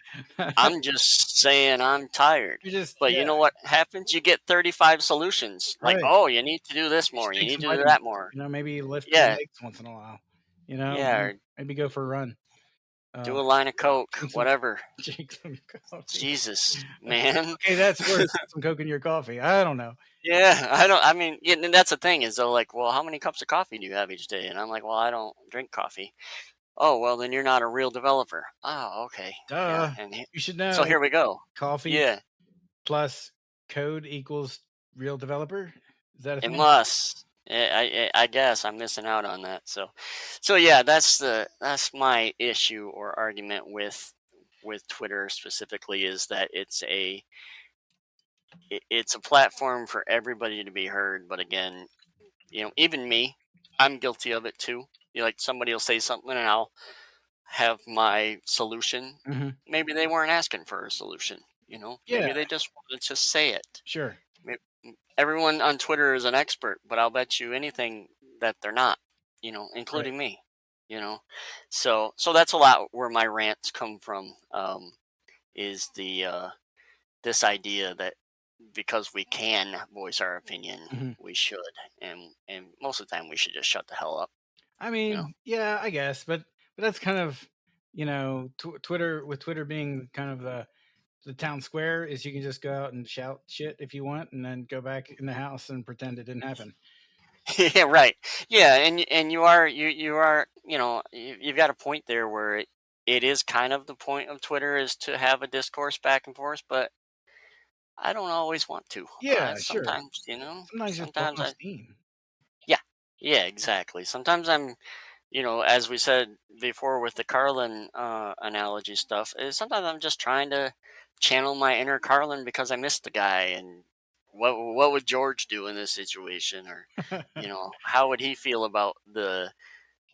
S2: I'm just saying I'm tired.
S1: You just
S2: But you
S1: yeah,
S2: know what happens? You get 35 solutions. Like,
S1: right.
S2: oh, you need to do this
S1: You should
S2: more. You
S1: take
S2: need
S1: some
S2: to do
S1: vitamins.
S2: that more.
S1: Maybe lift your
S2: Yeah.
S1: legs once in a while.
S2: Yeah. Or
S1: Maybe go for a run. Uh,
S2: do a line of Coke,
S1: drink some
S2: whatever.
S1: drink some coffee.
S2: Jesus, man.
S1: Okay, that's worse. Put some Coke in your coffee. I don't know.
S2: Yeah. I mean, yeah, and that's the thing is they're like, well, how many cups of coffee do you have each day? And I'm like, well, I don't drink coffee. Oh, well, then you're not a real developer. Oh, okay. Yeah.
S1: Duh.
S2: And
S1: You should
S2: so
S1: know.
S2: here we go.
S1: Coffee
S2: Yeah.
S1: plus code equals real developer. Is that a
S2: It
S1: thing?
S2: must. I guess I'm missing out on that. So yeah, that's my issue or argument with Twitter specifically is that it's a platform for everybody to be heard. But again, even me, I'm guilty of it too. Like somebody will say something and I'll have my solution.
S1: Hmm.
S2: Maybe they weren't asking for a solution.
S1: Yeah,
S2: Maybe they just wanted to say it.
S1: sure.
S2: Everyone on Twitter is an expert, but I'll bet you anything that they're not,
S1: Right.
S2: including me, you know. So that's a lot where my rants come from. Is the this idea that because we can voice our opinion,
S1: Hmm.
S2: we should, and most of the time we should just shut the hell up,
S1: I
S2: you know.
S1: mean, yeah, I guess, but that's kind of Twitter with Twitter being kind of the town square is you can just go out and shout shit if you want, and then go back in the house and pretend it didn't happen.
S2: Yeah, right. Yeah, and you are you've got a point there where it is kind of the point of Twitter is to have a discourse back and forth, but I don't always want to.
S1: Yeah, sure.
S2: Sometimes,
S1: Sometimes just blow
S2: sometimes
S1: off
S2: I,
S1: steam.
S2: yeah, yeah, exactly. Sometimes as we said before with the Carlin analogy stuff, is sometimes I'm just trying to channel my inner Carlin because I missed the guy and what would George do in this situation, or how would he feel about the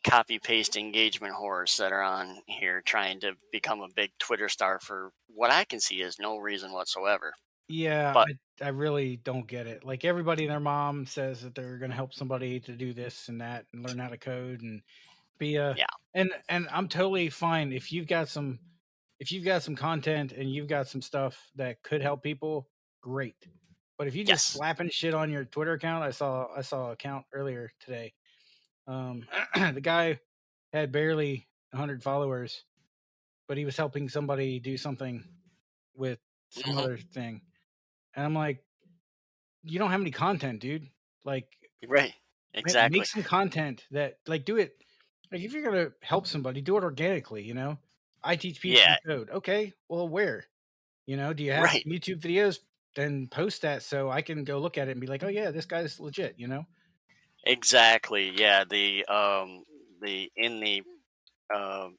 S2: copy paste engagement whores that are on here trying to become a big Twitter star for what I can see is no reason whatsoever.
S1: Yeah,
S2: But
S1: I really don't get it. Like, everybody and their mom says that they're gonna help somebody to do this and that and learn how to code and be a
S2: yeah,
S1: and I'm totally fine if you've got some content and you've got some stuff that could help people, great. But if you just
S2: yes,
S1: slapping shit on your Twitter account, I saw an account earlier today. The guy had barely 100 followers, but he was helping somebody do something with some
S2: hmm
S1: other thing. And I'm like, you don't have any content, dude. Like,
S2: right,
S1: make
S2: exactly,
S1: some content that, like, do it. Like, if you're gonna help somebody, do it organically. I teach people
S2: yeah,
S1: to code. Okay, well, where? Do you have
S2: right.
S1: YouTube videos? Then post that so I can go look at it and be like, oh yeah, this guy's legit.
S2: Exactly. Yeah. The in the um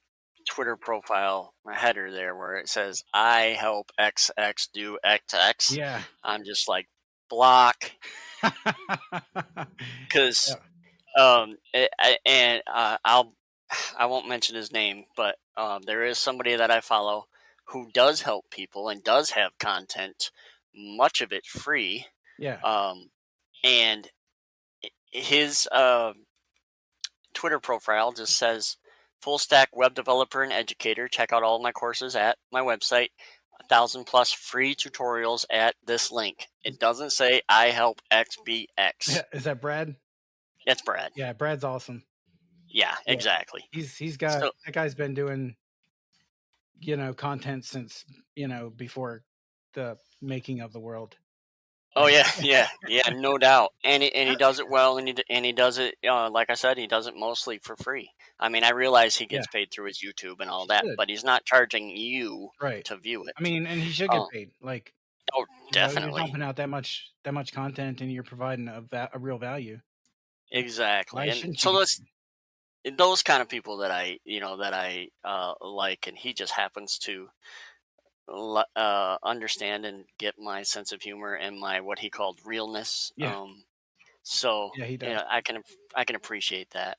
S2: Twitter profile header there where it says I help XX do XX.
S1: Yeah.
S2: I'm just like block because
S1: Yeah.
S2: I won't mention his name, but there is somebody that I follow who does help people and does have content, much of it free.
S1: Yeah.
S2: Um, and his Twitter profile just says full stack web developer and educator. Check out all my courses at my website. 1,000+ free tutorials at this link. It doesn't say I help XBX.
S1: Is that Brad?
S2: That's Brad.
S1: Yeah, Brad's awesome.
S2: Yeah,
S1: Yeah.
S2: exactly.
S1: He's got
S2: So,
S1: that guy's been doing, content since, before the making of the world.
S2: oh
S1: And
S2: yeah, yeah, yeah, no doubt. And he does it well, and he does it like I said, he does it mostly for free. I mean, I realize he
S1: yeah,
S2: gets paid through his YouTube and all
S1: he
S2: that,
S1: should.
S2: but he's not charging you
S1: Right.
S2: to view
S1: I
S2: it.
S1: mean, and he should get
S2: Um,
S1: paid. Like,
S2: oh,
S1: you're
S2: definitely.
S1: dumping out that much content and you're providing a real value. Like, why
S2: Exactly. And
S1: shouldn't you
S2: so
S1: get
S2: those kind of people that I like, and he just happens to understand and get my sense of humor and my what he called realness.
S1: Yeah.
S2: So
S1: Yeah, he does.
S2: I can appreciate that.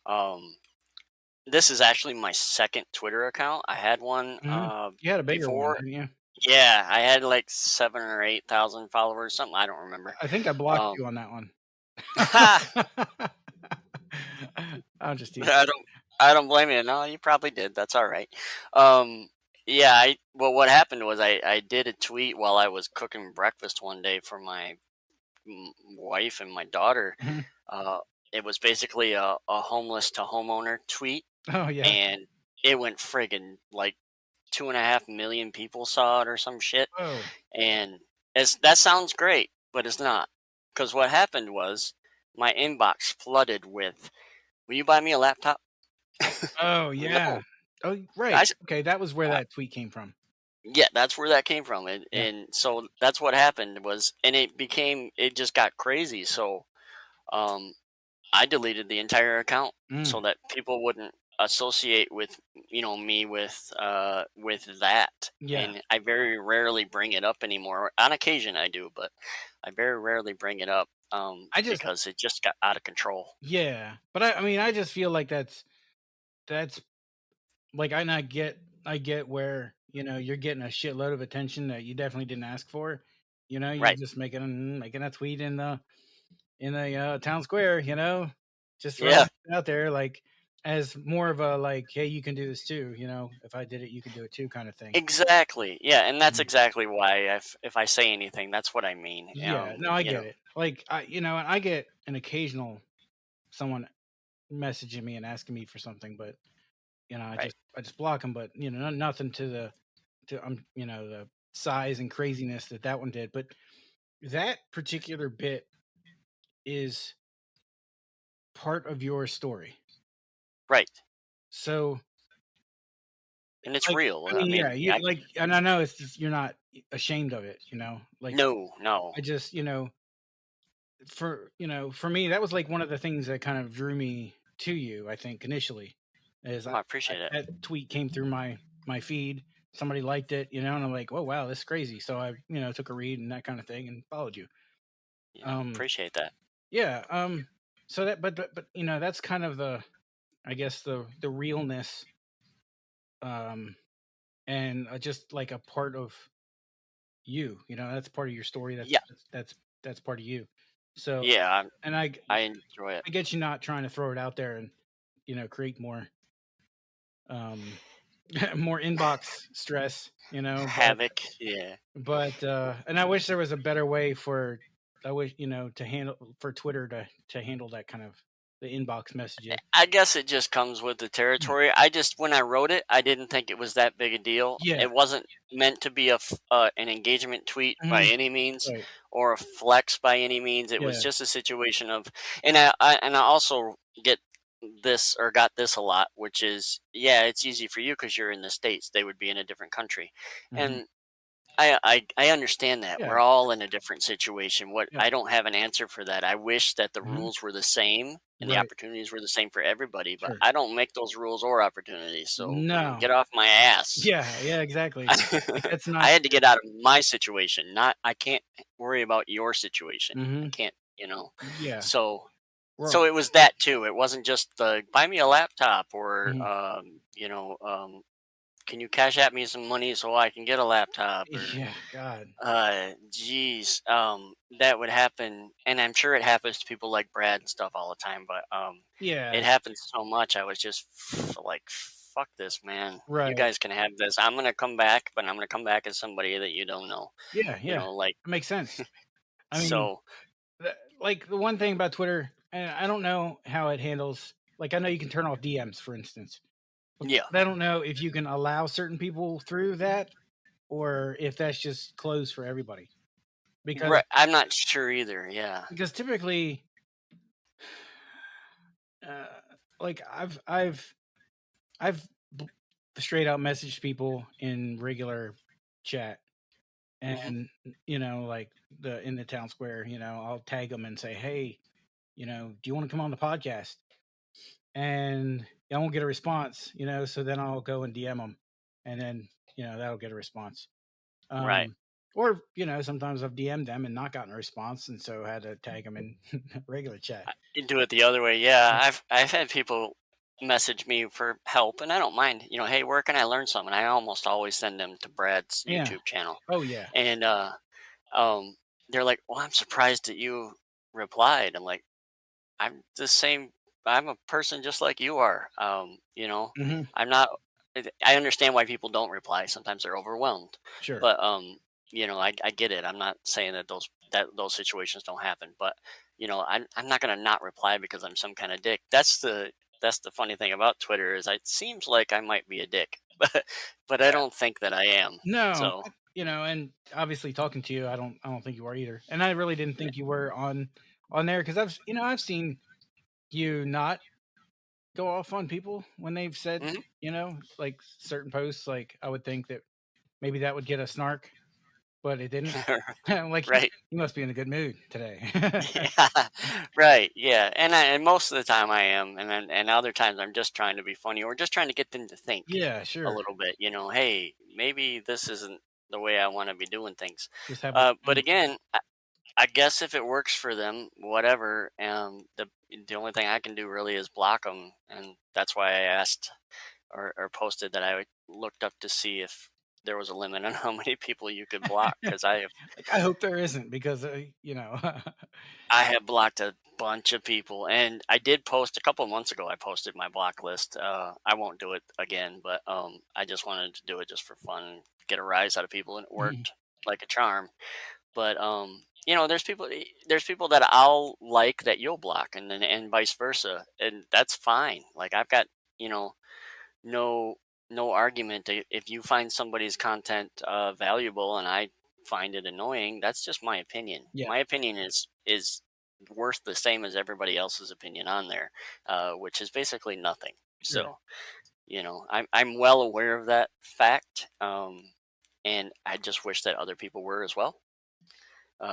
S2: Um, this is actually my second Twitter account. I had one
S1: Mhm. You had a bigger one,
S2: before.
S1: didn't you?
S2: Yeah, I had like 7 or 8 thousand followers, something I don't remember.
S1: I think I blocked
S2: Um,
S1: you on that one. I'm just teasing.
S2: I don't I don't blame you. No, you probably did. That's all right. Um yeah, what happened was I did a tweet while I was cooking breakfast one day for my wife and my daughter.
S1: Mhm.
S2: Uh it was basically a homeless to homeowner tweet,
S1: Oh, yeah.
S2: and it went friggin' like 2.5 million people saw it or some shit.
S1: Oh.
S2: And that sounds great, but it's not. Because what happened was my inbox flooded with, "Will you buy me a laptop?"
S1: Oh, yeah.
S2: No,
S1: Oh,
S2: I
S1: right.
S2: s
S1: Okay, that was where
S2: uh,
S1: that tweet came from.
S2: yeah, that's where that came from, and
S1: Yeah.
S2: so that's what happened was, and it just got crazy. So um, I deleted the entire account
S1: Mm.
S2: so that people wouldn't associate with me with that.
S1: Yeah.
S2: And I very rarely bring it up anymore. On occasion, I do, but I very rarely bring it up
S1: I just
S2: because it just got out of control.
S1: Yeah. But I mean, I just feel like that's like, I get where, you're getting a shitload of attention that you definitely didn't ask for. You're
S2: Right?
S1: just making a tweet in the town square, just throwing
S2: Yeah.
S1: it out there, like, as more of a, like, hey, you can do this too. If I did it, you can do it too, kind of thing.
S2: Exactly. Yeah, and that's
S1: Mhm.
S2: exactly why if I say anything, that's what I mean.
S1: Yeah, no, I get it. Like, and I get an occasional someone messaging me and asking me for something, but
S2: Right.
S1: I just block them. But nothing to the size and craziness that one did. But that particular bit is part of your story.
S2: Right.
S1: So,
S2: And it's
S1: like,
S2: real.
S1: I
S2: I
S1: mean, yeah,
S2: mean,
S1: you like, and I know it's just you're not ashamed of it, like
S2: No, no.
S1: I just, for me, that was like one of the things that kind of drew me to you, I think, initially, is
S2: I appreciate it.
S1: that tweet came through my feed. Somebody liked it, and I'm like, oh wow, this is crazy. So I, took a read and that kind of thing and followed you.
S2: Yeah,
S1: Um,
S2: appreciate that.
S1: yeah. So that, but that's kind of I guess the realness, um, and just like a part of you. That's part of your story.
S2: Yeah,
S1: That's part of you. So,
S2: yeah.
S1: and
S2: I enjoy it.
S1: I get you not trying to throw it out there and create more um more inbox stress,
S2: Havoc. Yeah.
S1: and I wish there was a better way for I wish to handle for Twitter to handle that kind of the inbox messages.
S2: I guess it just comes with the
S1: Mm.
S2: territory. I just when I wrote it, I didn't think it was that big a deal.
S1: Yeah.
S2: It wasn't meant to be an engagement tweet by
S1: Mhm.
S2: any means
S1: Right.
S2: or a flex by any means. It was
S1: Yeah.
S2: just a situation of, and I also get this or got this a lot, which is yeah, it's easy for you because you're in the States. They would be in a different country,
S1: Mhm.
S2: and I understand that.
S1: Yeah.
S2: We're all in a different situation. What
S1: Yeah.
S2: I don't have an answer for that. I wish that the
S1: Mhm.
S2: rules were the same and the
S1: Right.
S2: opportunities were the same for everybody, but
S1: Sure.
S2: I don't make those rules or opportunities. So,
S1: No.
S2: get off my ass.
S1: Yeah. Yeah. Exactly. Like that's
S2: I
S1: not.
S2: had to get out of my situation. Not I can't worry about your situation. I
S1: Mhm.
S2: can't.
S1: Yeah.
S2: So
S1: We're all.
S2: so it was that too. It wasn't just the buy me a laptop or
S1: Mhm.
S2: can you cash at me some money so I can get a laptop or
S1: Yeah. God.
S2: geez, that would happen, and I'm sure it happens to people like Brad and stuff all the time. But
S1: Yeah.
S2: it happens so much. I was just like, "Fuck this, man! You
S1: Right.
S2: guys can have this. I'm gonna come back, but I'm gonna come back as somebody that you don't know."
S1: Yeah.
S2: You
S1: Yeah.
S2: know, like
S1: That makes sense. I mean,
S2: so.
S1: like the one thing about Twitter, and I don't know how it handles. Like, I know you can turn off DMs, for instance,
S2: Yeah,
S1: but I don't know if you can allow certain people through that, or if that's just closed for everybody. Because
S2: right. I'm not sure either. Yeah.
S1: typically, uh, like I've straight out messaged people in regular chat,
S2: Hmm.
S1: and like the in the town square, I'll tag them and say, hey, do you want to come on the podcast? And I won't get a response, so then I'll go and DM them, and then that'll get a response.
S2: Right.
S1: Or sometimes I've DM'd them and not gotten a response, and so had to tag them in regular chat.
S2: You do it the other way. Yeah, I've had people message me for help, and I don't mind. Hey, where can I learn something? I almost always send them to Brad's
S1: Yeah.
S2: YouTube channel,
S1: Oh yeah.
S2: and um, they're like, "Well, I'm surprised that you replied." I'm like, "I'm the same. I'm a person just like you are.
S1: Hmm.
S2: I'm not. I understand why people don't reply. Sometimes they're overwhelmed,
S1: Sure.
S2: but I get it. I'm not saying that those situations don't happen, but I'm not gonna not reply because I'm some kind of dick. That's the funny thing about Twitter is it seems like I might be a dick, but I
S1: Yeah.
S2: don't think that I am.
S1: No,
S2: So
S1: and obviously talking to you, I don't think you are either, and I really didn't think you were on there because I've seen you not go off on people when they've said,
S2: mhm.
S1: like certain posts. Like I would think that maybe that would get a snark, but it didn't. I'm like,
S2: Right.
S1: you must be in a good mood today.
S2: Yeah, right. Yeah, and most of the time I am, and other times I'm just trying to be funny or just trying to get them to think
S1: Yeah,
S2: a
S1: sure.
S2: little bit. Hey, maybe this isn't the way I want to be doing things.
S1: Just have a
S2: But again, I guess if it works for them, whatever. The only thing I can do really is block them, and that's why I asked or posted that I looked up to see if there was a limit on how many people you could block because
S1: like I hope there isn't because
S2: I have blocked a bunch of people, and I did post a couple of months ago. I posted my block list. I won't do it again, but I just wanted to do it just for fun, get a rise out of people, and it
S1: Mhm.
S2: worked like a charm. But there's people that I'll like that you'll block, and vice versa, and that's fine. Like I've got you know no no argument. If you find somebody's content valuable and I find it annoying, that's just my opinion.
S1: Yeah,
S2: My opinion is worth the same as everybody else's opinion on there, which is basically nothing.
S1: sure.
S2: So I'm well aware of that fact. and I just wish that other people were as well.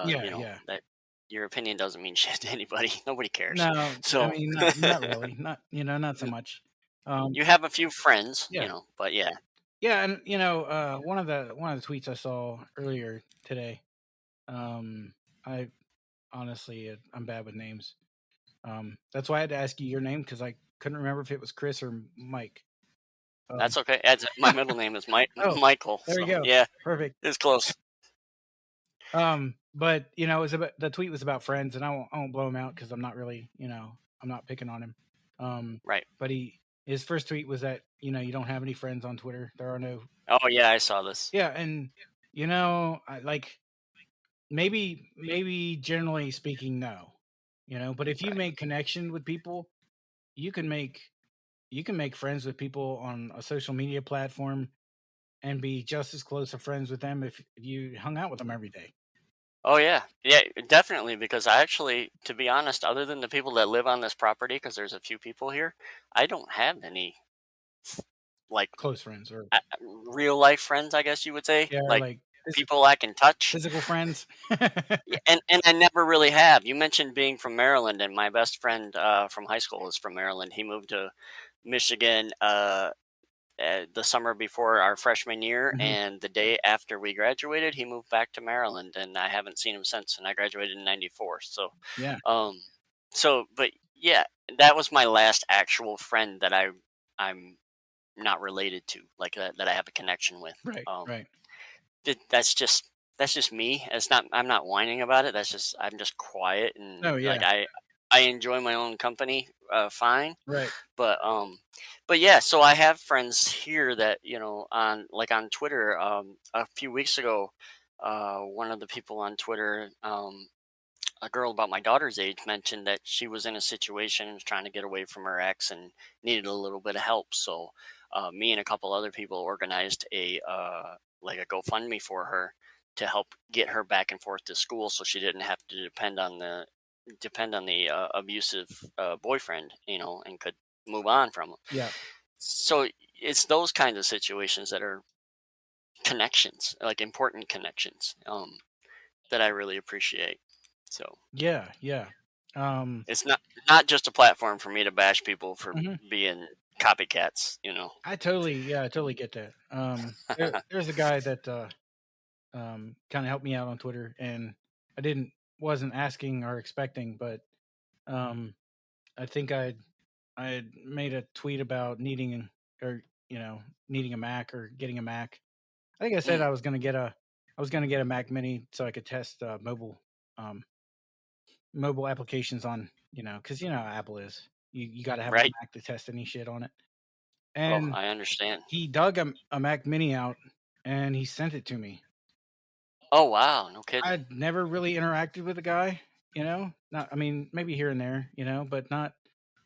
S1: Yeah, yeah.
S2: That your opinion doesn't mean shit to anybody. Nobody cares.
S1: No, I
S2: So
S1: mean, not really. Not, not so much. Um,
S2: you have a few friends,
S1: yeah.
S2: but yeah,
S1: Yeah, and one of the tweets I saw earlier today, I honestly, I'm bad with names. That's why I had to ask you your name because I couldn't remember if it was Chris or Mike. Um,
S2: that's okay. My middle name is Mike
S1: oh,
S2: Michael,
S1: there you
S2: so
S1: go.
S2: yeah,
S1: Perfect.
S2: it's close.
S1: But it was about the tweet was about friends, and I won't blow him out because I'm not really, I'm not picking on him.
S2: Right.
S1: But his first tweet was that you don't have any friends on Twitter. There are no.
S2: Oh yeah, I saw this.
S1: Yeah, and I like maybe generally speaking, no. But if you
S2: Right.
S1: make connection with people, you can make you can make friends with people on a social media platform and be just as close of friends with them if you hung out with them every day.
S2: Oh yeah, yeah, definitely. Because I actually, to be honest, other than the people that live on this property, because there's a few people here, I don't have any like
S1: Close friends or
S2: real life friends. I guess you would say,
S1: yeah, or
S2: like
S1: like
S2: people I can touch.
S1: physical friends.
S2: Yeah, and I never really have. You mentioned being from Maryland, and my best friend from high school is from Maryland. He moved to Michigan the summer before our freshman year,
S1: Mhm.
S2: and the day after we graduated, he moved back to Maryland, and I haven't seen him since. And I graduated in '94,
S1: Yeah.
S2: um, but yeah, that was my last actual friend that I'm not related to, like that I have a connection with.
S1: Right. Right.
S2: That's just me. I'm not whining about it. I'm just quiet, and
S1: Oh
S2: like
S1: yeah.
S2: I enjoy my own company fine.
S1: Right.
S2: But but yeah, so I have friends here that, on Twitter. A few weeks ago, one of the people on Twitter, a girl about my daughter's age, mentioned that she was in a situation and was trying to get away from her ex and needed a little bit of help. So me and a couple other people organized a GoFundMe for her to help get her back and forth to school, so she didn't have to depend on the abusive boyfriend, and could move on from him.
S1: Yeah.
S2: So it's those kinds of situations that are connections, like important connections, that I really appreciate. So
S1: Yeah. Yeah. Um.
S2: it's not just a platform for me to bash people for
S1: Mhm.
S2: being copycats.
S1: I totally get that. There's a guy that kind of helped me out on Twitter, and I wasn't asking or expecting, but um, I think I had made a tweet about or needing a Mac or getting a Mac. I think I said
S2: Mm,
S1: I was gonna get a Mac Mini so I could test um, mobile applications on because how Apple is. You got to have a
S2: right.
S1: Mac to test any shit on it.
S2: Oh,
S1: And
S2: I understand.
S1: he dug a Mac Mini out and he sent it to me.
S2: Oh wow, no kidding.
S1: I'd never really interacted with the guy, Not I mean, maybe here and there, but not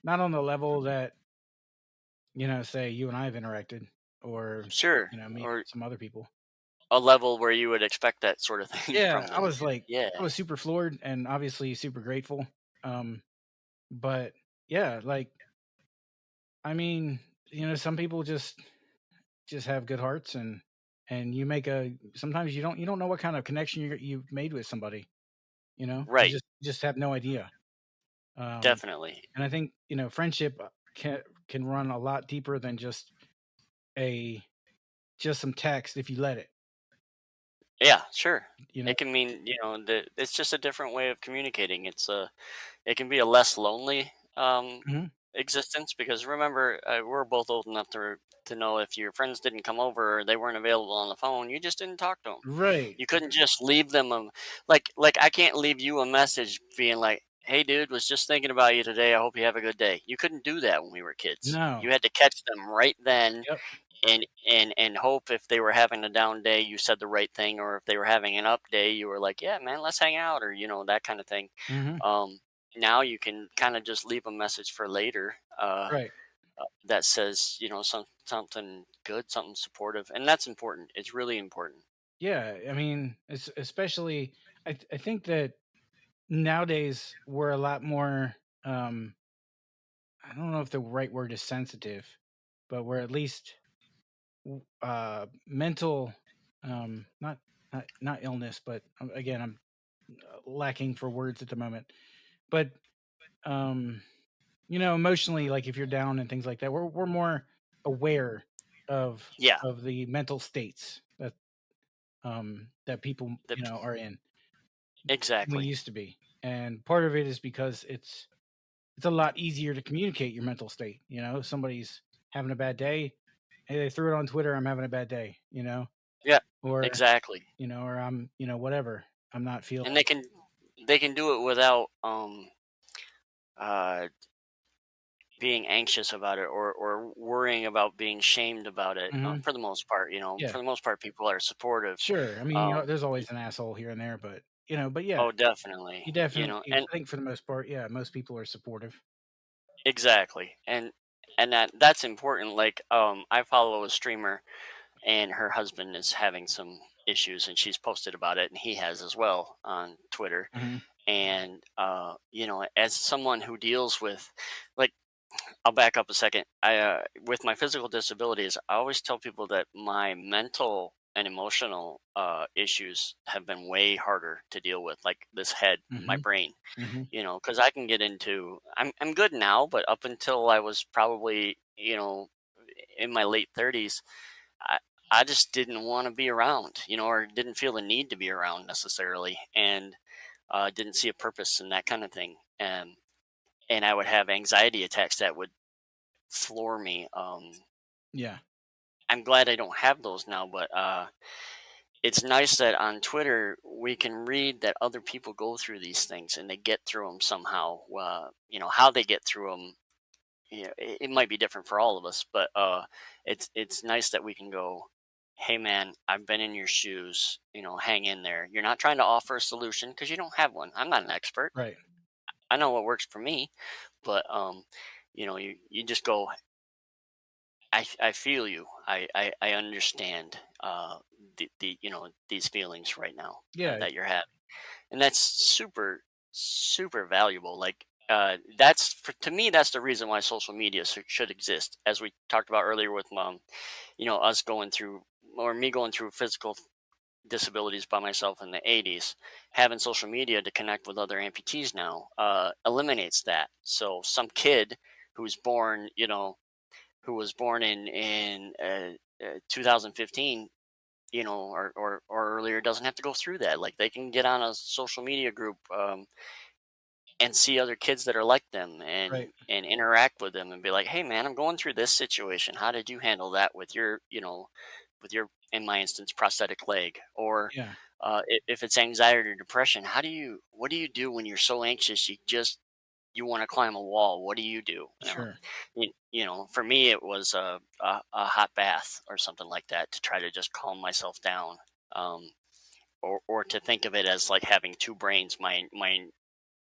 S1: on the level that, say you and I have interacted or,
S2: Sure.
S1: me and
S2: Or
S1: some other people.
S2: a level where you would expect that sort of thing
S1: Yeah,
S2: from them. Yeah.
S1: I was super floored and obviously super grateful. Um, but yeah, like I mean, some people just have good hearts and you make a sometimes you don't know what kind of connection you've made with somebody, You
S2: Right.
S1: just have no idea. Um,
S2: Definitely.
S1: and I think, friendship can run a lot deeper than a just some text if you let it,
S2: Yeah, sure.
S1: you know.
S2: It can mean, that it's just a different way of communicating. It can be a less lonely
S1: Mhm.
S2: existence, because remember, we're both old enough to know if your friends didn't come over or they weren't available on the phone, you just didn't talk to them.
S1: Right.
S2: You couldn't just leave them like I can't leave you a message being like, "Hey dude, was just thinking about you today. I hope you have a good day." You couldn't do that when we were kids.
S1: No.
S2: You had to catch them right then,
S1: Yep.
S2: and hope if they were having a down day, you said the right thing, or if they were having an up day, you were like, "Yeah, man, let's hang out," or that kind of thing.
S1: Mhm.
S2: Um, Now you can kind of just leave a message for later,
S1: Right.
S2: that says, something good, something supportive, and that's important. It's really important.
S1: Yeah, I mean, it's especially I think that nowadays we're a lot more I don't know if the right word is sensitive, but we're at least mental not not illness, but again, I'm lacking for words at the moment. But um, emotionally, like if you're down and things like that, we're more aware of
S2: Yeah,
S1: the mental states that people
S2: the,
S1: are in than we
S2: exactly.
S1: used to be, and part of it is because it's a lot easier to communicate your mental state. If somebody's having a bad day, hey, they threw it on Twitter. I'm having a bad day.
S2: Yeah,
S1: Or
S2: exactly.
S1: or I'm whatever. I'm not feeling.
S2: And they can do it without uh being anxious about it, or worrying about being shamed about it.
S1: Hmm.
S2: For the most part,
S1: Yeah,
S2: for the most part, people are supportive.
S1: sure. I mean,
S2: Um,
S1: there's always an asshole here and there, but but yeah,
S2: oh, definitely.
S1: you definitely.
S2: And
S1: I think for the most part, yeah, most people are supportive.
S2: exactly, and that's important. Like, I follow a streamer, and her husband is having some issues, and she's posted about it, and he has as well on Twitter.
S1: Hmm.
S2: And as someone who deals with, like, I'll back up a second. With my physical disabilities, I always tell people that my mental and emotional issues have been way harder to deal with, like this head, my
S1: Hmm.
S2: brain.
S1: Hmm.
S2: Because I can get into. I'm good now, but up until I was probably in my late 30s, I I just didn't want to be around, or didn't feel the need to be around necessarily, and didn't see a purpose in that kind of thing. And I would have anxiety attacks that would floor me.
S1: Yeah.
S2: I'm glad I don't have those now, but it's nice that on Twitter we can read that other people go through these things and they get through them somehow. How they get through them, it might be different for all of us, but it's nice that we can go, "Hey, man, I've been in your shoes. Hang in there. You're not trying to offer a solution because you don't have one. I'm not an expert.
S1: Right.
S2: I know what works for me, but you just go, I feel you. I understand these feelings right now
S1: Yeah.
S2: that you're having, and that's super super valuable. Like, to me, that's the reason why social media should exist. As we talked about earlier with mom, us going through, or me going through physical disabilities by myself in the 80s, having social media to connect with other amputees now eliminates that. So some kid who's born, who was born in 2015, or earlier, doesn't have to go through that. Like, they can get on a social media group, and see other kids that are like them,
S1: Right.
S2: and interact with them and be like, "Hey, man, I'm going through this situation. How did you handle that with your, in my instance, prosthetic leg?" Or
S1: Yeah.
S2: if it's anxiety or depression, what do you do when you're so anxious you want to climb a wall? What do you do?
S1: Sure.
S2: For me, it was a hot bath or something like that to try to just calm myself down. Um, or to think of it as like having two brains, my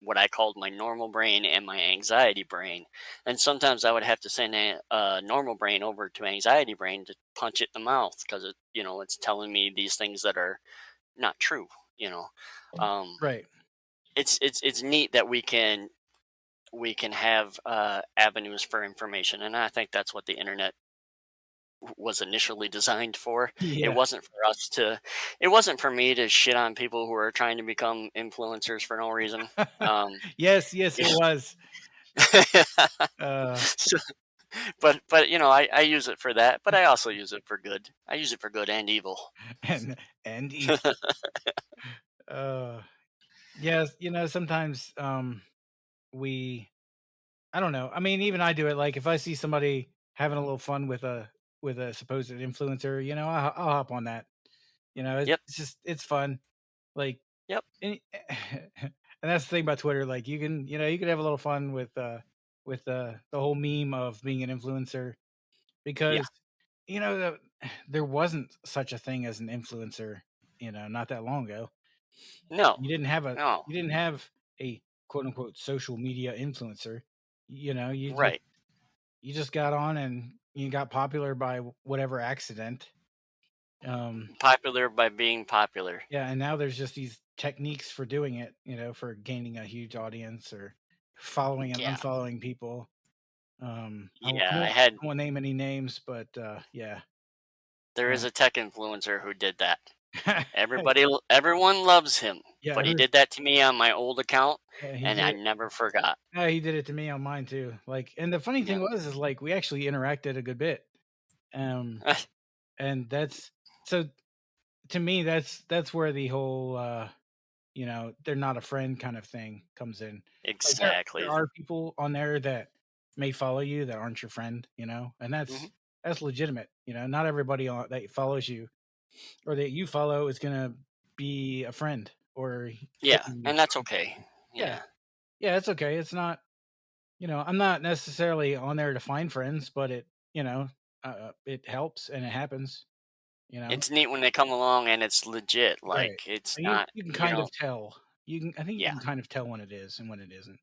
S2: what I called my normal brain and my anxiety brain. And sometimes I would have to send a normal brain over to anxiety brain to punch it in the mouth because it's telling me these things that are not true. You know, um,
S1: Right.
S2: it's neat that we can have avenues for information, and I think that's what the internet was initially designed for. It
S1: Yeah.
S2: wasn't for us to. It wasn't for me to shit on people who are trying to become influencers for no reason. Um,
S1: Yes. Yes, it was. Uh,
S2: so, but I use it for that, but I also use it for good. I use it for good and evil.
S1: and evil. Uh, yes. Sometimes we. I don't know. I mean, even I do it. Like if I see somebody having a little fun with a supposed influencer, I'll hop on that.
S2: Yep,
S1: It's just it's fun. Like,
S2: yep,
S1: and that's the thing about Twitter. Like you can have a little fun with the whole meme of being an influencer
S2: yeah.
S1: because there wasn't such a thing as an influencer. Not that long ago.
S2: No,
S1: You didn't have a
S2: no,
S1: you didn't have a quote unquote social media influencer.
S2: right.
S1: You just got on and you got popular by whatever accident. Um,
S2: Popular by being popular.
S1: yeah, and now there's just these techniques for doing it, for gaining a huge audience or following and
S2: Yeah,
S1: unfollowing people. I
S2: yeah.
S1: won't name any names, but yeah,
S2: There is
S1: Yeah.
S2: a tech influencer who did that. Everyone loves him,
S1: Yeah,
S2: but he did that to me on my old account,
S1: yeah, he
S2: and
S1: did
S2: I
S1: it.
S2: never forgot.
S1: Yeah, he did it to me on mine too. Like, and the funny thing
S2: Yeah.
S1: was, is like we actually interacted a good bit. Um, and that's so to me, that's where the whole they're not a friend kind of thing comes in. Like there
S2: Exactly.
S1: are people on there that may follow you that aren't your friend, and
S2: Mhm.
S1: that's legitimate. Not everybody that follows you or that you follow is gonna be a friend or
S2: Yeah,
S1: fitting your
S2: and that's okay.
S1: yeah.
S2: Yeah.
S1: Yeah, it's okay. It's not, I'm not necessarily on there to find friends, but it helps and it happens, you know.
S2: It's neat when they come along and it's legit,
S1: Right.
S2: like, it's
S1: You
S2: not
S1: you can kind of
S2: you
S1: tell. I think you
S2: yeah.
S1: can kind of tell when it is and when it isn't.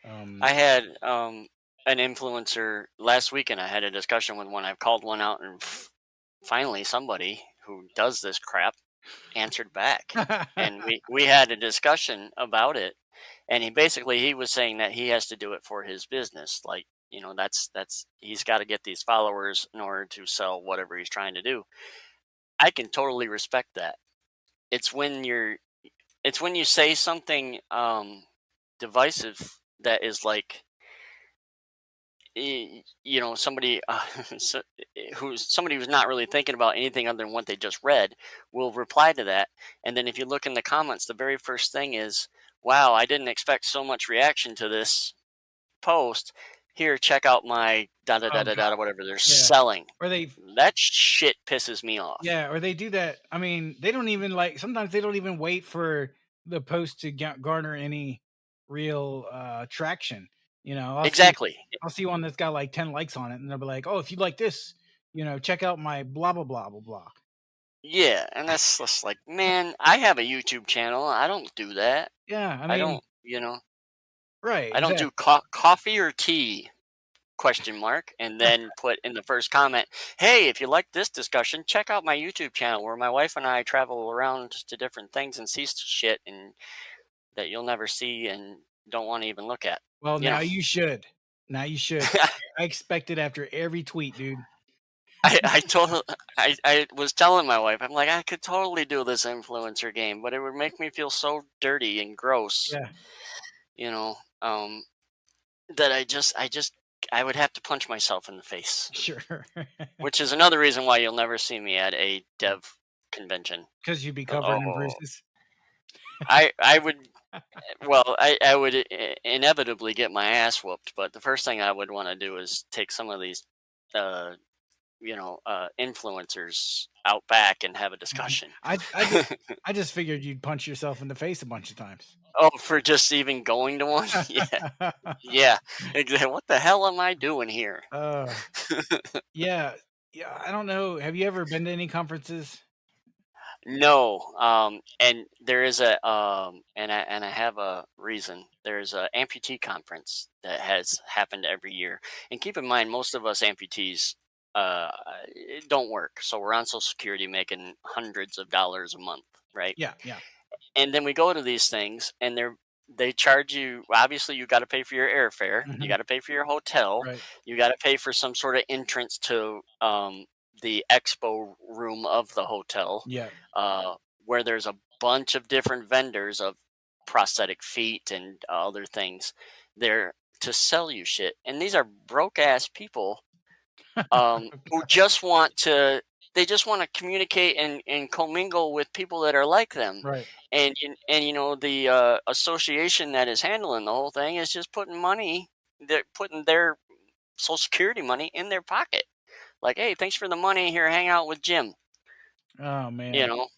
S1: Um
S2: I had, an influencer last weekend. I had a discussion with one. I've called one out, and finally somebody who does this crap answered back, and we had a discussion about it, and he was saying that he has to do it for his business, like, that's he's gotta get these followers in order to sell whatever he's trying to do. I can totally respect that. It's when you're it's when you say something, divisive that is like, somebody so, somebody who's not really thinking about anything other than what they just read will reply to that, and then if you look in the comments, the very first thing is, "Wow, I didn't expect so much reaction to this post. Here, check out my da da da
S1: oh
S2: da
S1: god,
S2: da whatever they're
S1: yeah.
S2: selling."
S1: Or they
S2: That shit pisses me off.
S1: Yeah, or they do that. I mean, they don't even like sometimes they don't even wait for the post to garner any real traction.
S2: Exactly.
S1: I'll see one that's got like 10 likes on it and they'll be like, "Oh, if you like this, check out my blah blah blah blah blah."
S2: Yeah, and that's just like, man, I have a YouTube channel. I don't do that.
S1: Yeah, I
S2: I
S1: mean,
S2: don't,
S1: right,
S2: I don't do
S1: exactly.
S2: coffee or tea, question mark, and then put in the first comment, "Hey, if you like this discussion, check out my YouTube channel where my wife and I travel around to different things and see shit and that you'll never see and don't want to even look at."
S1: Well,
S2: You know,
S1: now you should. Now you should. I expect it after every tweet, dude.
S2: I told I was telling my wife, I'm like, I could totally do this influencer game, but it would make me feel so dirty and gross,
S1: Yeah,
S2: you know, that I would have to punch myself in the face.
S1: sure.
S2: Which is another reason why you'll never see me at a dev convention.
S1: Because you'd be covered in
S2: Oh,
S1: bruises.
S2: I would well, I would inevitably get my ass whooped, but the first thing I would want to do is take some of these, uh, influencers out back and have a
S1: Mhm.
S2: discussion.
S1: I just figured you'd punch yourself in the face a bunch of times.
S2: Oh, for just even going to one? Yeah, yeah. Exactly. What the hell am I doing here?
S1: Uh, yeah, yeah, I don't know. Have you ever been to any conferences?
S2: No, and there is and I have a reason. There's a amputee conference that has happened every year, and keep in mind, most of us amputees uh, don't work, so we're on Social Security making hundreds of dollars a month, right?
S1: Yeah, yeah.
S2: And then we go to these things, and they charge you. Obviously, you got to pay for your airfare, you
S1: Mhm.
S2: got to pay for your hotel,
S1: Right.
S2: you got to pay for some sort of entrance to the expo room of the hotel,
S1: Yeah.
S2: uh, where there's a bunch of different vendors of prosthetic feet and other things there to sell you shit. And these are broke ass people, who just want to they just want to communicate and commingle with people that are like them,
S1: Right.
S2: and the association that is handling the whole thing is just they're putting their social security money in their pocket, like, hey, thanks for the money, here, hang out with Jim.
S1: Oh,
S2: you
S1: man.
S2: know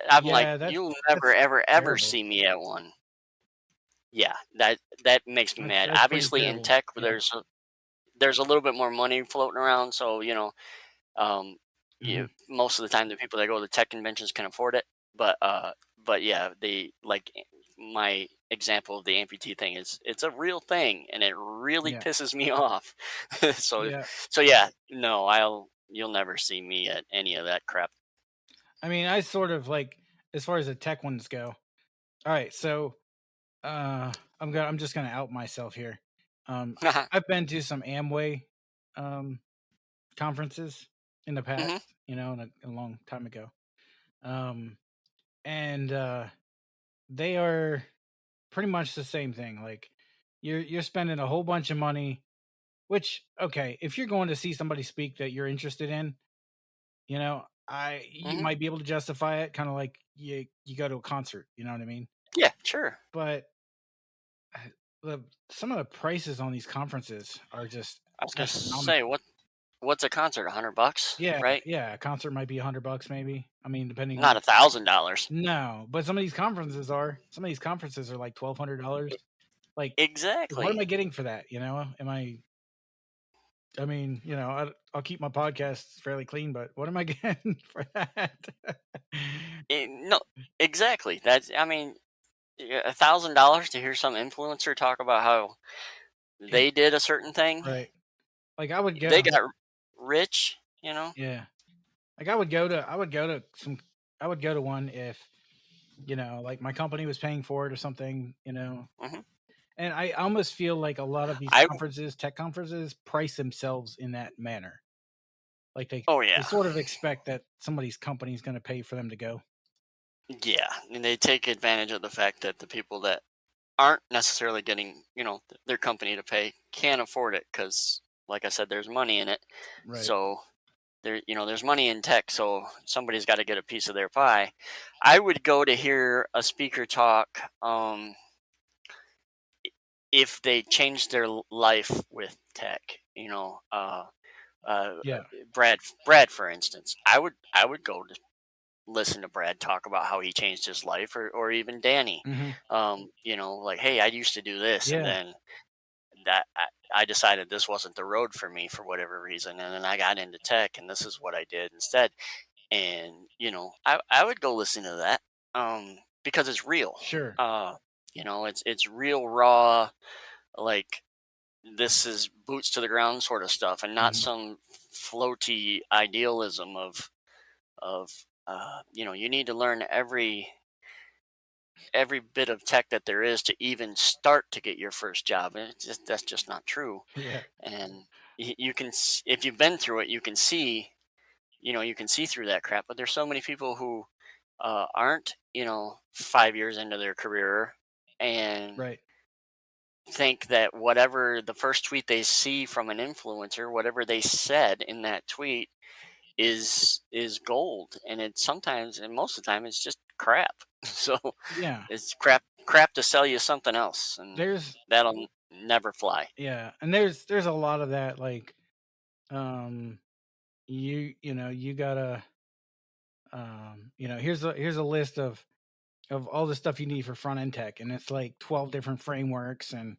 S2: I'm like,
S1: Yeah,
S2: you'll never
S1: that's
S2: ever ever
S1: terrible.
S2: see me at one. Yeah, that makes me mad.
S1: That's pretty
S2: Obviously in
S1: terrible.
S2: tech,
S1: Yeah.
S2: there's a little bit more money floating around, so Um,
S1: Mhm.
S2: most of the time, the people that go to tech conventions can afford it. But yeah, my example of the amputee thing is it's a real thing, and it really
S1: Yeah.
S2: pisses me off. so
S1: Yeah.
S2: so yeah, no, you'll never see me at any of that crap.
S1: I mean, I sort of like as far as the tech ones go. Alright, so, I'm just gonna out myself here. Um, I've been to some Amway, um, conferences. in the
S2: Hmm.
S1: past, a long time ago. Um, and they are pretty much the same thing. Like you're spending a whole bunch of money, which okay, if you're going to see somebody speak that you're interested in, you
S2: Hmm.
S1: might be able to justify it, kind of like you go to a concert, you know what I mean?
S2: Yeah, sure.
S1: But uh, some of the prices on these conferences are just
S2: I was gonna say,
S1: astronomical.
S2: what's a concert? $100,
S1: Yeah,
S2: right?
S1: yeah, a concert might be $100 maybe. I mean, depending
S2: Not
S1: on.
S2: $1,000.
S1: No, but some of these conferences are like $1,200. Like, what am
S2: Exactly.
S1: I getting for that? I mean, I'll keep my podcast fairly clean, but what am I getting for that?
S2: No, exactly. That's. I mean, yeah, $1,000 to hear some influencer talk about how
S1: Yeah,
S2: they did a certain thing.
S1: right. Like I would go.
S2: They got rich. You know.
S1: Yeah. Like I would go to one if, like my company was paying for it or something.
S2: Hmm.
S1: And I almost feel like a lot of these
S2: I.
S1: conferences, tech conferences, price themselves in that manner. Like
S2: Oh
S1: they
S2: yeah.
S1: sort of expect that somebody's company is going to pay for them to go.
S2: Yeah, and they take advantage of the fact that the people that aren't necessarily getting, their company to pay can't afford it because, like I said, there's money in it.
S1: Right.
S2: So there's money in tech, so somebody's got to get a piece of their pie. I would go to hear a speaker talk if they changed their life with tech. Uh,
S1: Yeah.
S2: Brad, for instance, I would go to listen to Brad talk about how he changed his life, or even Danny.
S1: Hmm.
S2: Like, hey, I used to do this, and
S1: Yeah.
S2: then that I decided this wasn't the road for me for whatever reason, and then I got into tech, and this is what I did instead. And I would go listen to that, because it's real.
S1: Sure.
S2: It's real raw, like, this is boots to the ground sort of stuff, and not
S1: Hmm.
S2: some floaty idealism of you need to learn every bit of tech that there is to even start to get your first job, and that's just not true.
S1: Yeah.
S2: And if you've been through it, you can see through that crap. But there's so many people who aren't 5 years into their career, and
S1: Right.
S2: think that whatever the first tweet they see from an influencer, whatever they said in that tweet, is gold. And it's sometimes, and most of the time, it's just crap. So
S1: Yeah.
S2: it's crap to sell you something else, and
S1: There's
S2: that'll never fly.
S1: yeah, and there's a lot of that. Like, um, you gotta, here's a list of all the stuff you need for front end tech, and it's like 12 different frameworks and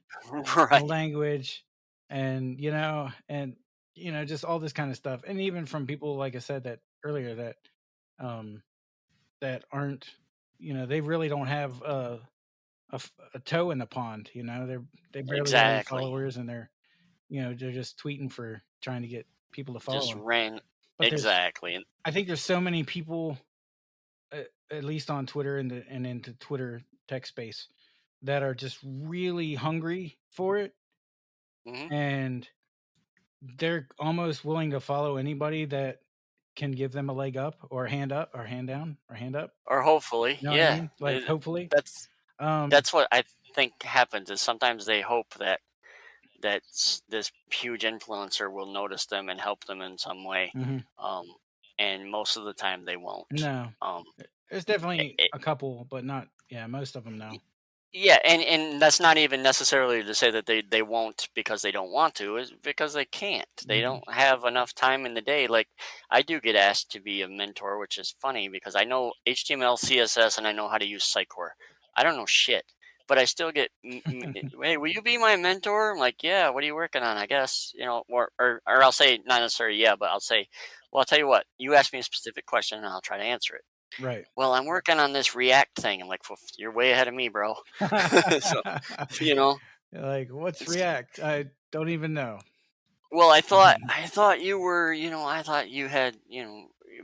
S1: a
S2: Right.
S1: language, and just all this kind of stuff, and even from people like I said that earlier um that aren't, they really don't have a toe in the pond. They barely got any
S2: Exactly.
S1: followers, and they're just tweeting for trying to get people to follow
S2: Just
S1: them.
S2: ran.
S1: But
S2: Exactly. And
S1: I think there's so many people, at least on Twitter and into Twitter tech space, that are just really hungry for it,
S2: mhm.
S1: and they're almost willing to follow anybody that can give them a leg up or a hand up or hand down or hand up.
S2: Or hopefully,
S1: You know what I
S2: yeah.
S1: mean? Like hopefully.
S2: That's
S1: Um
S2: that's what I think happens, is sometimes they hope that this huge influencer will notice them and help them in some way,
S1: mhm.
S2: um, and most of the time they won't.
S1: No.
S2: Um,
S1: There's definitely
S2: it,
S1: a couple, but not, yeah, most of them
S2: Y-
S1: no.
S2: Yeah, and that's not even necessarily to say that they won't because they don't want to, is because they can't. They
S1: Mhm.
S2: don't have enough time in the day. Like, I do get asked to be a mentor, which is funny because I know HTML, CSS, and I know how to use SiteCore. I don't know shit, but I still get, hey, will you be my mentor? I'm like, yeah. What are you working on? I guess, or I'll say not necessarily yeah, but I'll say, well, I'll tell you what. You ask me a specific question, and I'll try to answer it.
S1: Right.
S2: Well, I'm working on this React thing. I'm like, well, you're way ahead of me, bro. So, you know,
S1: Like, what's
S2: it's,
S1: React? I don't even know.
S2: well, I thought you were, I thought you had,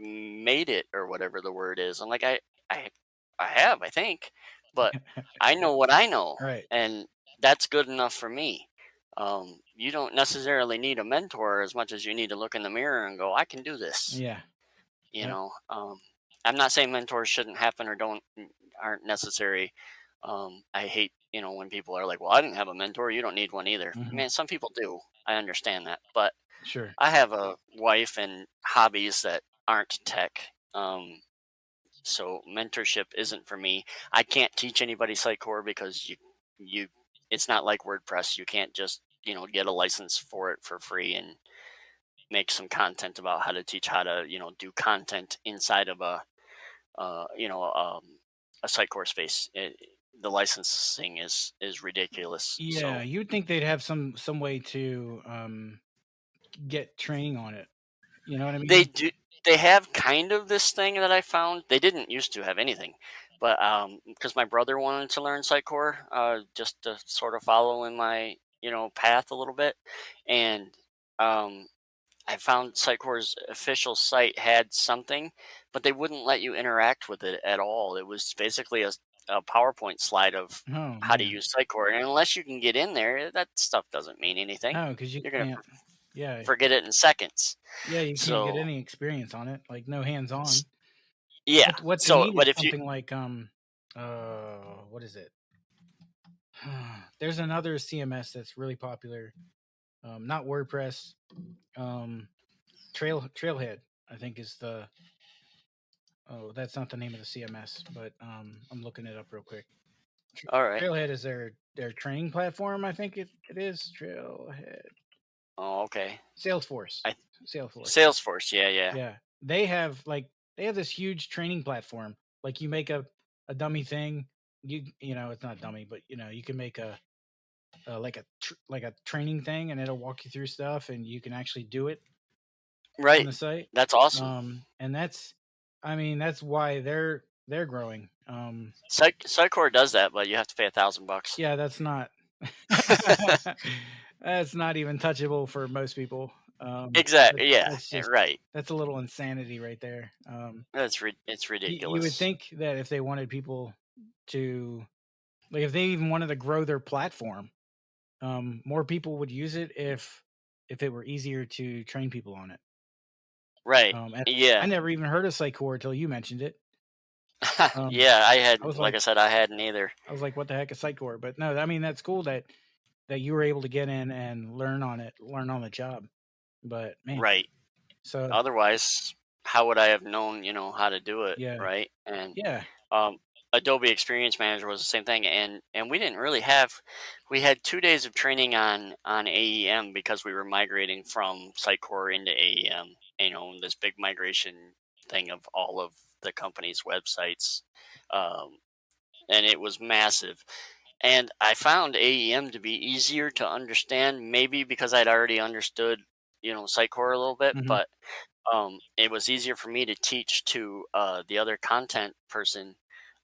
S2: made it, or whatever the word is. I'm like, I, I have, I think, but I know what I know,
S1: Right.
S2: and that's good enough for me. You don't necessarily need a mentor as much as you need to look in the mirror and go, I can do this.
S1: Yeah.
S2: You
S1: Yep.
S2: know, I'm not saying mentors shouldn't happen or aren't necessary. I hate, when people are like, well, I didn't have a mentor. You don't need one either.
S1: Hmm.
S2: Man, some people do. I understand that. But
S1: Sure.
S2: I have a wife and hobbies that aren't tech. So mentorship isn't for me. I can't teach anybody Sitecore because you it's not like WordPress. You can't just, get a license for it for free and make some content about how to teach how to, do content inside of a Sitecore space. The licensing is ridiculous.
S1: Yeah,
S2: So
S1: you would think they'd have some way to get training on it. You know what I
S2: they
S1: mean?
S2: do they have kind of this thing that I found. They didn't used to have anything. But because my brother wanted to learn Sitecore, just to sort of follow in my, path a little bit. And um I found Sitecore's official site had something, but they wouldn't let you interact with it at all. It was basically a PowerPoint slide of
S1: Oh
S2: how to
S1: man,
S2: use Sitecore, and unless you can get in there, that stuff doesn't mean anything.
S1: no, because you
S2: You're gonna
S1: can't. Yeah,
S2: forget it in seconds.
S1: yeah, you can't get
S2: So
S1: any experience on it. Like no hands
S2: s-
S1: on.
S2: yeah.
S1: What they
S2: So,
S1: need is
S2: but if you
S1: something like what is it? There's another CMS that's really popular. Not WordPress. Um, Trailhead, I think is the. Oh, that's not the name of the CMS, but I'm looking it up real quick.
S2: all right,
S1: Trailhead is their training platform. I think it is Trailhead.
S2: oh okay,
S1: Salesforce.
S2: I
S1: Salesforce.
S2: Salesforce, yeah, yeah,
S1: Yeah, they have this huge training platform. Like you make a dummy thing. You know it's not dummy, but you can make like a training thing, and it'll walk you through stuff, and you can actually do it on
S2: right.
S1: the site.
S2: That's awesome.
S1: And I mean, that's why they're growing.
S2: Sitecore does that, but you have to pay $1,000.
S1: Yeah, that's not that's not even touchable for most people.
S2: Exactly. Yeah.
S1: That's just
S2: Right.
S1: that's a little insanity right there.
S2: It's
S1: You would
S2: ridiculous.
S1: think that if they wanted people to like if they even wanted to grow their platform, more people would use it if it were easier to train people on it.
S2: Right.
S1: And I
S2: Yeah.
S1: never even heard of Sitecore until you mentioned it. Um,
S2: Yeah. I
S1: I was
S2: hadn't. Like
S1: like,
S2: I said, I hadn't either.
S1: what the heck is Sitecore? But no, I mean that's cool that you were able to get in and learn on it, learn on the job. But man,
S2: Right.
S1: so
S2: Otherwise, how would I have known, how to do it,
S1: yeah,
S2: right? And
S1: yeah,
S2: um, Adobe Experience Manager was the same thing, and we didn't really have. We had 2 days of training on AEM because we were migrating from Sitecore into AEM. This big migration thing of all of the company's websites, um, and it was massive. And I found AEM to be easier to understand, maybe because I'd already understood, Sitecore a little bit,
S1: hmm,
S2: but it was easier for me to teach to the other content person,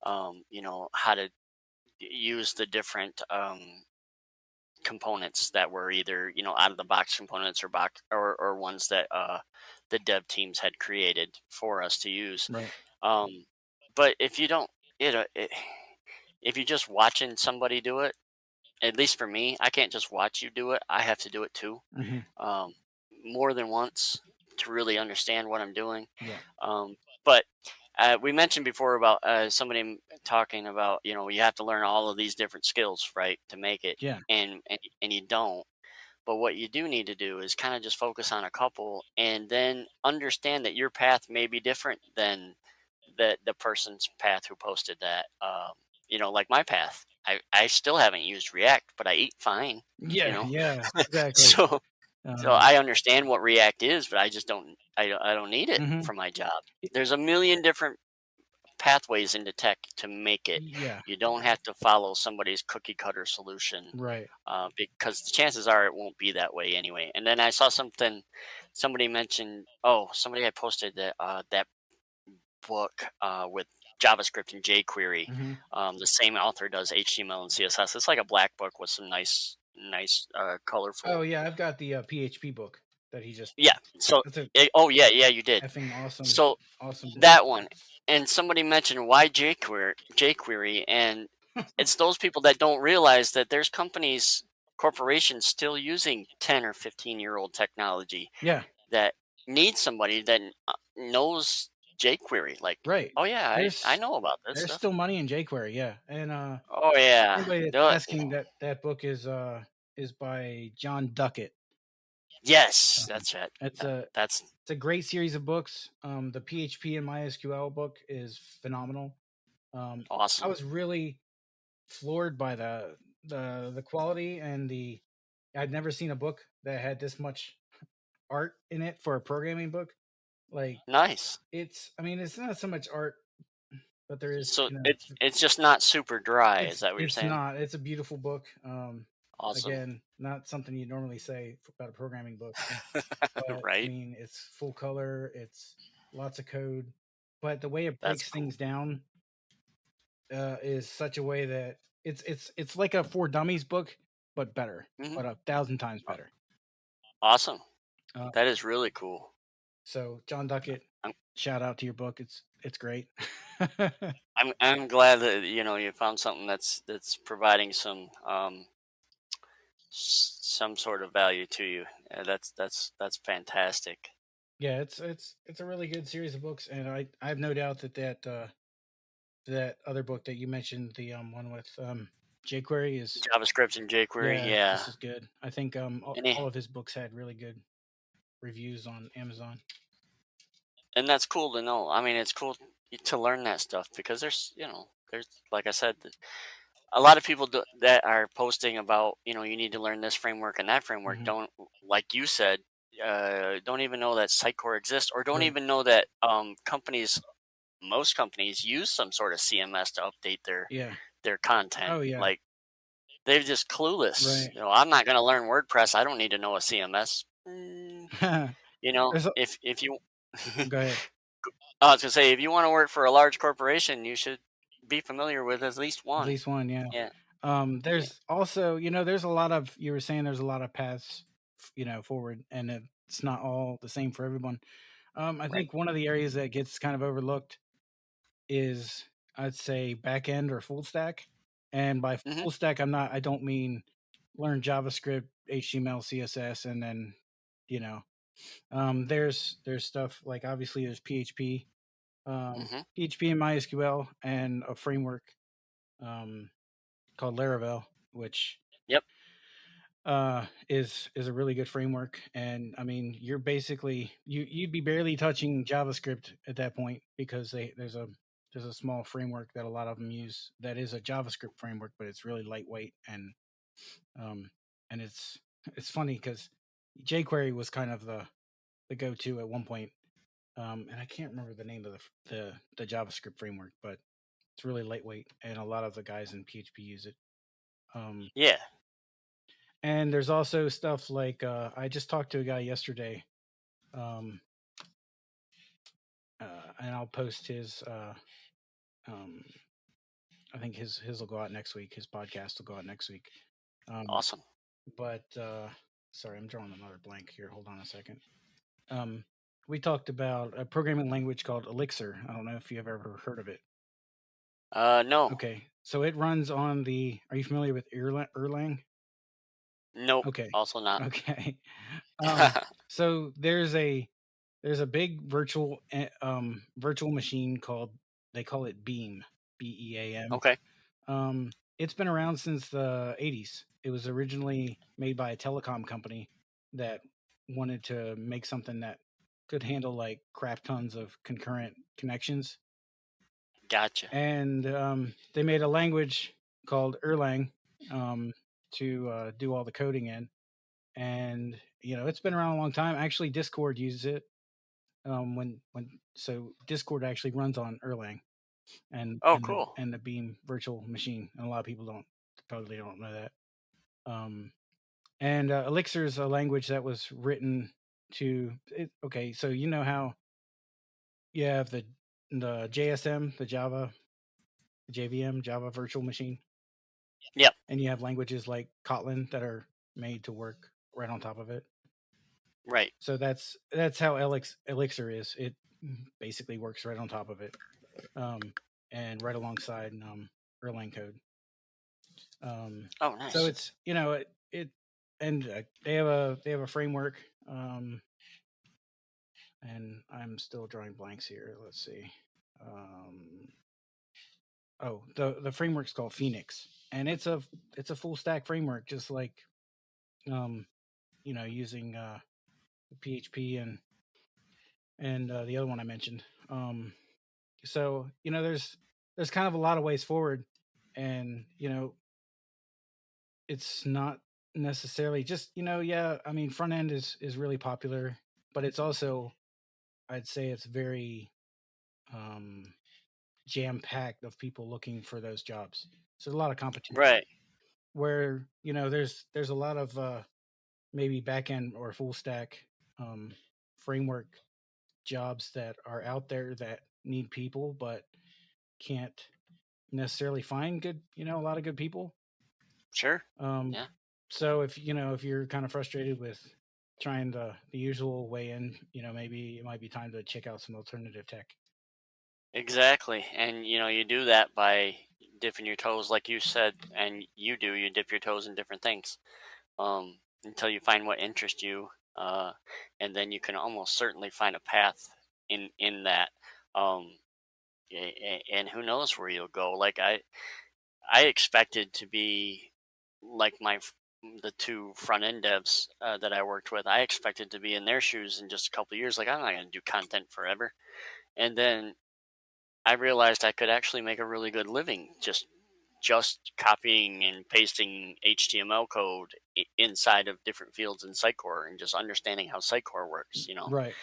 S2: how to use the different components that were either out of the box components or ones that the dev teams had created for us to use.
S1: right,
S2: Um, but if you don't, if you're just watching somebody do it, at least for me, I can't just watch you do it. I have to do it too,
S1: hmm,
S2: um, more than once to really understand what I'm doing.
S1: yeah,
S2: But we mentioned before about somebody talking about you have to learn all of these different skills, right, to make it,
S1: yeah,
S2: and you don't. But what you do need to do is kind of just focus on a couple, and then understand that your path may be different than the person's path who posted that. Like my path, I still haven't used React, but I eat fine. You
S1: yeah,
S2: know,
S1: yeah, exactly.
S2: so so
S1: Um,
S2: I understand what React is, but I just don't. I don't need it
S1: hmm,
S2: for my job. There's a million different pathways into tech to make it.
S1: yeah,
S2: You don't have to follow somebody's cookie cutter solution,
S1: right,
S2: because the chances are it won't be that way anyway. And then I saw something. Somebody mentioned. Oh, somebody had posted that book with JavaScript and jQuery.
S1: hmm.
S2: The same author does HTML and CSS. It's like a black book with some nice,
S1: Oh
S2: colorful.
S1: yeah, I've got the PHP book that he just
S2: Yeah. So,
S1: that's a
S2: oh yeah, yeah, you did.
S1: effing awesome,
S2: So
S1: awesome book.
S2: that one, and somebody mentioned why jQuery, and it's those people that don't realize that there's companies. corporations still using 10 or 15-year-old technology
S1: Yeah,
S2: that needs somebody that knows jQuery. Like,
S1: right.
S2: oh yeah, I
S1: There's
S2: know about this
S1: there's
S2: stuff.
S1: still money in jQuery, yeah. And
S2: Oh yeah,
S1: anybody that's
S2: do it.
S1: asking, that book is by John Duckett.
S2: Yes,
S1: Um,
S2: that's it.
S1: it's
S2: That,
S1: a
S2: that's
S1: it's a great series of books. The PHP and MySQL book is phenomenal. I
S2: awesome.
S1: was really floored by the quality and the. I'd never seen a book that had this much art in it for a programming book. Like
S2: Nice.
S1: I mean, it's not so much art, but there is,
S2: So it's just not super dry. Is that what you're
S1: it's
S2: saying?
S1: not. It's a beautiful book.
S2: Awesome.
S1: Again, not something you normally say about a programming book, but I
S2: Right.
S1: mean, it's full color. It's lots of code, but the way it
S2: That's
S1: breaks
S2: cool.
S1: things down is such a way that it's like a for dummies book, but better,
S2: Hmm.
S1: but 1,000 times better.
S2: Awesome.
S1: Uh,
S2: That is really cool.
S1: so John Duckett,
S2: I'm
S1: shout out to your book. It's great.
S2: I'm glad that you found something that's providing some sort of value to you. That's fantastic.
S1: Yeah, it's a really good series of books, and I have no doubt that other book that you mentioned, the one with jQuery is,
S2: JavaScript and jQuery,
S1: yeah,
S2: yeah.
S1: just as good. I think
S2: Any
S1: all of his books had really good reviews on Amazon.
S2: and that's cool to know. I mean, it's cool to learn that stuff because there's like I said, a lot of people that are posting about you need to learn this framework and that framework
S1: Hmm.
S2: don't, like you said, don't even know that Sitecore exists, or don't
S1: Right.
S2: even know that most companies use some sort of CMS to update
S1: Yeah.
S2: their content.
S1: Oh yeah.
S2: Like they're just clueless.
S1: Right.
S2: I'm not going to learn WordPress. I don't need to know a CMS.
S1: There's
S2: If you
S1: go ahead.
S2: I was gonna say, if you want to work for a large corporation, you should be familiar with at least
S1: At
S2: one.
S1: least one, yeah.
S2: Yeah, yeah,
S1: There's also, there's a lot of, you were saying there's a lot of paths, forward, and it's not all the same for everyone. I
S2: right.
S1: think one of the areas that gets kind of overlooked is, I'd say, back end or full stack. And by
S2: Hmm.
S1: full stack, I don't mean learn JavaScript, HTML, CSS, and then, you know, there's stuff like, obviously there's PHP,
S2: Hmm.
S1: PHP and MySQL, and a framework um, called Laravel, which
S2: Yep.
S1: is a really good framework. And I mean, you're basically, you'd be barely touching JavaScript at that point, because there's a small framework that a lot of them use that is a JavaScript framework, but it's really lightweight, um and it's funny because jQuery was kind of the go-to at one point. And I can't remember the name of the JavaScript framework, but it's really lightweight, and a lot of the guys in PHP use it. um
S2: Yeah.
S1: and there's also stuff like, I just talked to a guy yesterday, um, and I'll post his. Um, I think his will go out next week. His podcast will go out next week. Um,
S2: Awesome.
S1: but sorry, I'm drawing another blank here. Hold on a second. Um, we talked about a programming language called Elixir. I don't know if you've ever heard of it.
S2: No.
S1: Okay, so it runs on the. Are you familiar with Erlang?
S2: Nope.
S1: Okay,
S2: Also not.
S1: okay. Um, so there's a big virtual machine called, they call it Beam, Beam.
S2: Okay.
S1: It's been around since the 80s. It was originally made by a telecom company that wanted to make something that could handle like crap tons of concurrent connections,
S2: Gotcha.
S1: and they made a language called Erlang, um, to do all the coding in. And it's been around a long time. Actually, Discord uses it. When so Discord actually runs on Erlang, and
S2: Oh,
S1: and the
S2: cool.
S1: and the Beam virtual machine, and a lot of people don't know that. Um, and Elixir is a language that was written okay, so you know how you have the JSM, the Java, JVM, Java Virtual Machine,
S2: Yep.
S1: and you have languages like Kotlin that are made to work right on top of it.
S2: Right.
S1: So that's how Elixir is. It basically works right on top of it, um, and right alongside Erlang code. Um,
S2: Oh,
S1: so
S2: nice.
S1: it's it and they have a framework, and I'm still drawing blanks here. Let's see. Um, the framework's called Phoenix, and it's a full stack framework, just like um, using PHP and the other one I mentioned. So there's kind of a lot of ways forward, and it's not necessarily just yeah. I mean, front end is really popular, but it's also, I'd say, it's very um, jam packed of people looking for those jobs. So there's a lot of competition.
S2: Right.
S1: Where there's a lot of maybe back end or full stack um, framework jobs that are out there that need people, but can't necessarily find a lot of good people.
S2: Sure.
S1: Um,
S2: Yeah.
S1: so if you're kind of frustrated with trying the usual way in, maybe it might be time to check out some alternative tech.
S2: Exactly. And you do that by dipping your toes, like you said, and you dip your toes in different things until you find what interests you, uh, and then you can almost certainly find a path in that. Um, and who knows where you'll go? Like I expected to be like the two front end devs that I worked with. I expected to be in their shoes in just a couple of years. Like I'm not going to do content forever, and then I realized I could actually make a really good living just copying and pasting HTML code inside of different fields in SiteCore and just understanding how SiteCore works,
S1: Right.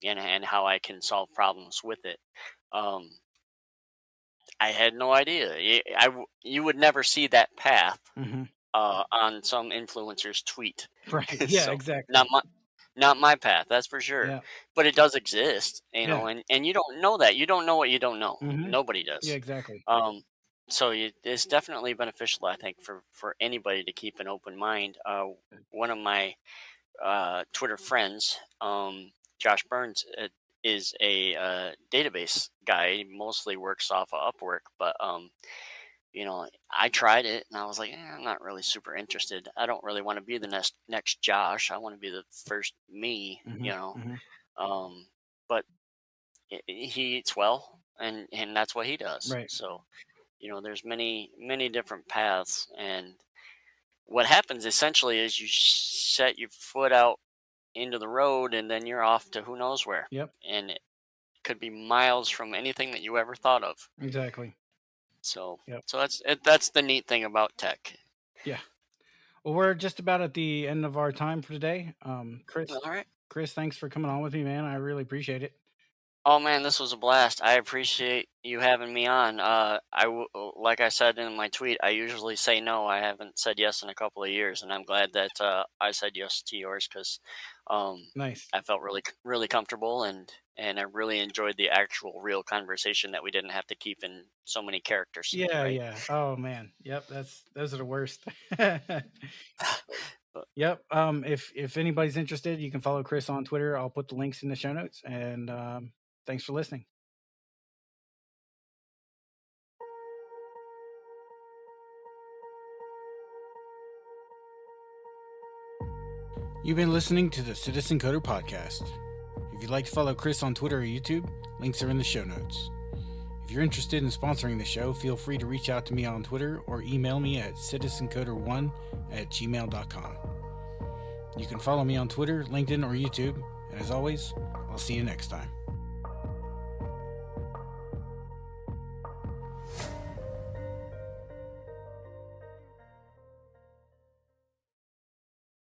S2: and how I can solve problems with it. Um, I had no idea. You would never see that path
S1: Hmm.
S2: on some influencer's tweet.
S1: Right. Yeah.
S2: So
S1: Exactly.
S2: not my path, that's for sure.
S1: Yeah.
S2: But it does exist,
S1: Yeah.
S2: and you don't know that. You don't know what you don't know.
S1: Hmm.
S2: Nobody
S1: Yeah.
S2: does.
S1: Exactly.
S2: So it's definitely beneficial, I think, for anybody to keep an open mind. One of my Twitter friends, Josh Burns, is a database guy. He mostly works off of Upwork, but I tried it and I was like, I'm not really super interested. I don't really want to be the next Josh. I want to be the first me,
S1: Hmm. Hmm.
S2: Um, but he eats well, and that's what he does.
S1: Right.
S2: So there's many different paths, and what happens essentially is you set your foot out into the road, and then you're off to who knows where,
S1: Yep.
S2: and it could be miles from anything that you ever thought of.
S1: Exactly.
S2: So
S1: Yep.
S2: so that's the neat thing about tech.
S1: Yeah. Well, we're just about at the end of our time for today.
S2: All right.
S1: Chris, thanks for coming on with me, man. I really appreciate it.
S2: Oh man, this was a blast. I appreciate you having me on. Like I said in my tweet, I usually say no. I haven't said yes in a couple of years, and I'm glad that I said yes to yours because
S1: Nice.
S2: I felt really comfortable, and I really enjoyed the actual real conversation that we didn't have to keep in so many characters.
S1: Yeah,
S2: Right.
S1: yeah. Oh man. Yep, those are the worst.
S2: But
S1: Yep. If anybody's interested, you can follow Chris on Twitter. I'll put the links in the show notes. And thanks for listening. You've been listening to the Citizen Coder Podcast. If you'd like to follow Chris on Twitter or YouTube, links are in the show notes. If you're interested in sponsoring the show, feel free to reach out to me on Twitter or email me at citizencoder1@gmail.com. You can follow me on Twitter, LinkedIn, or YouTube. And as always, I'll see you next time.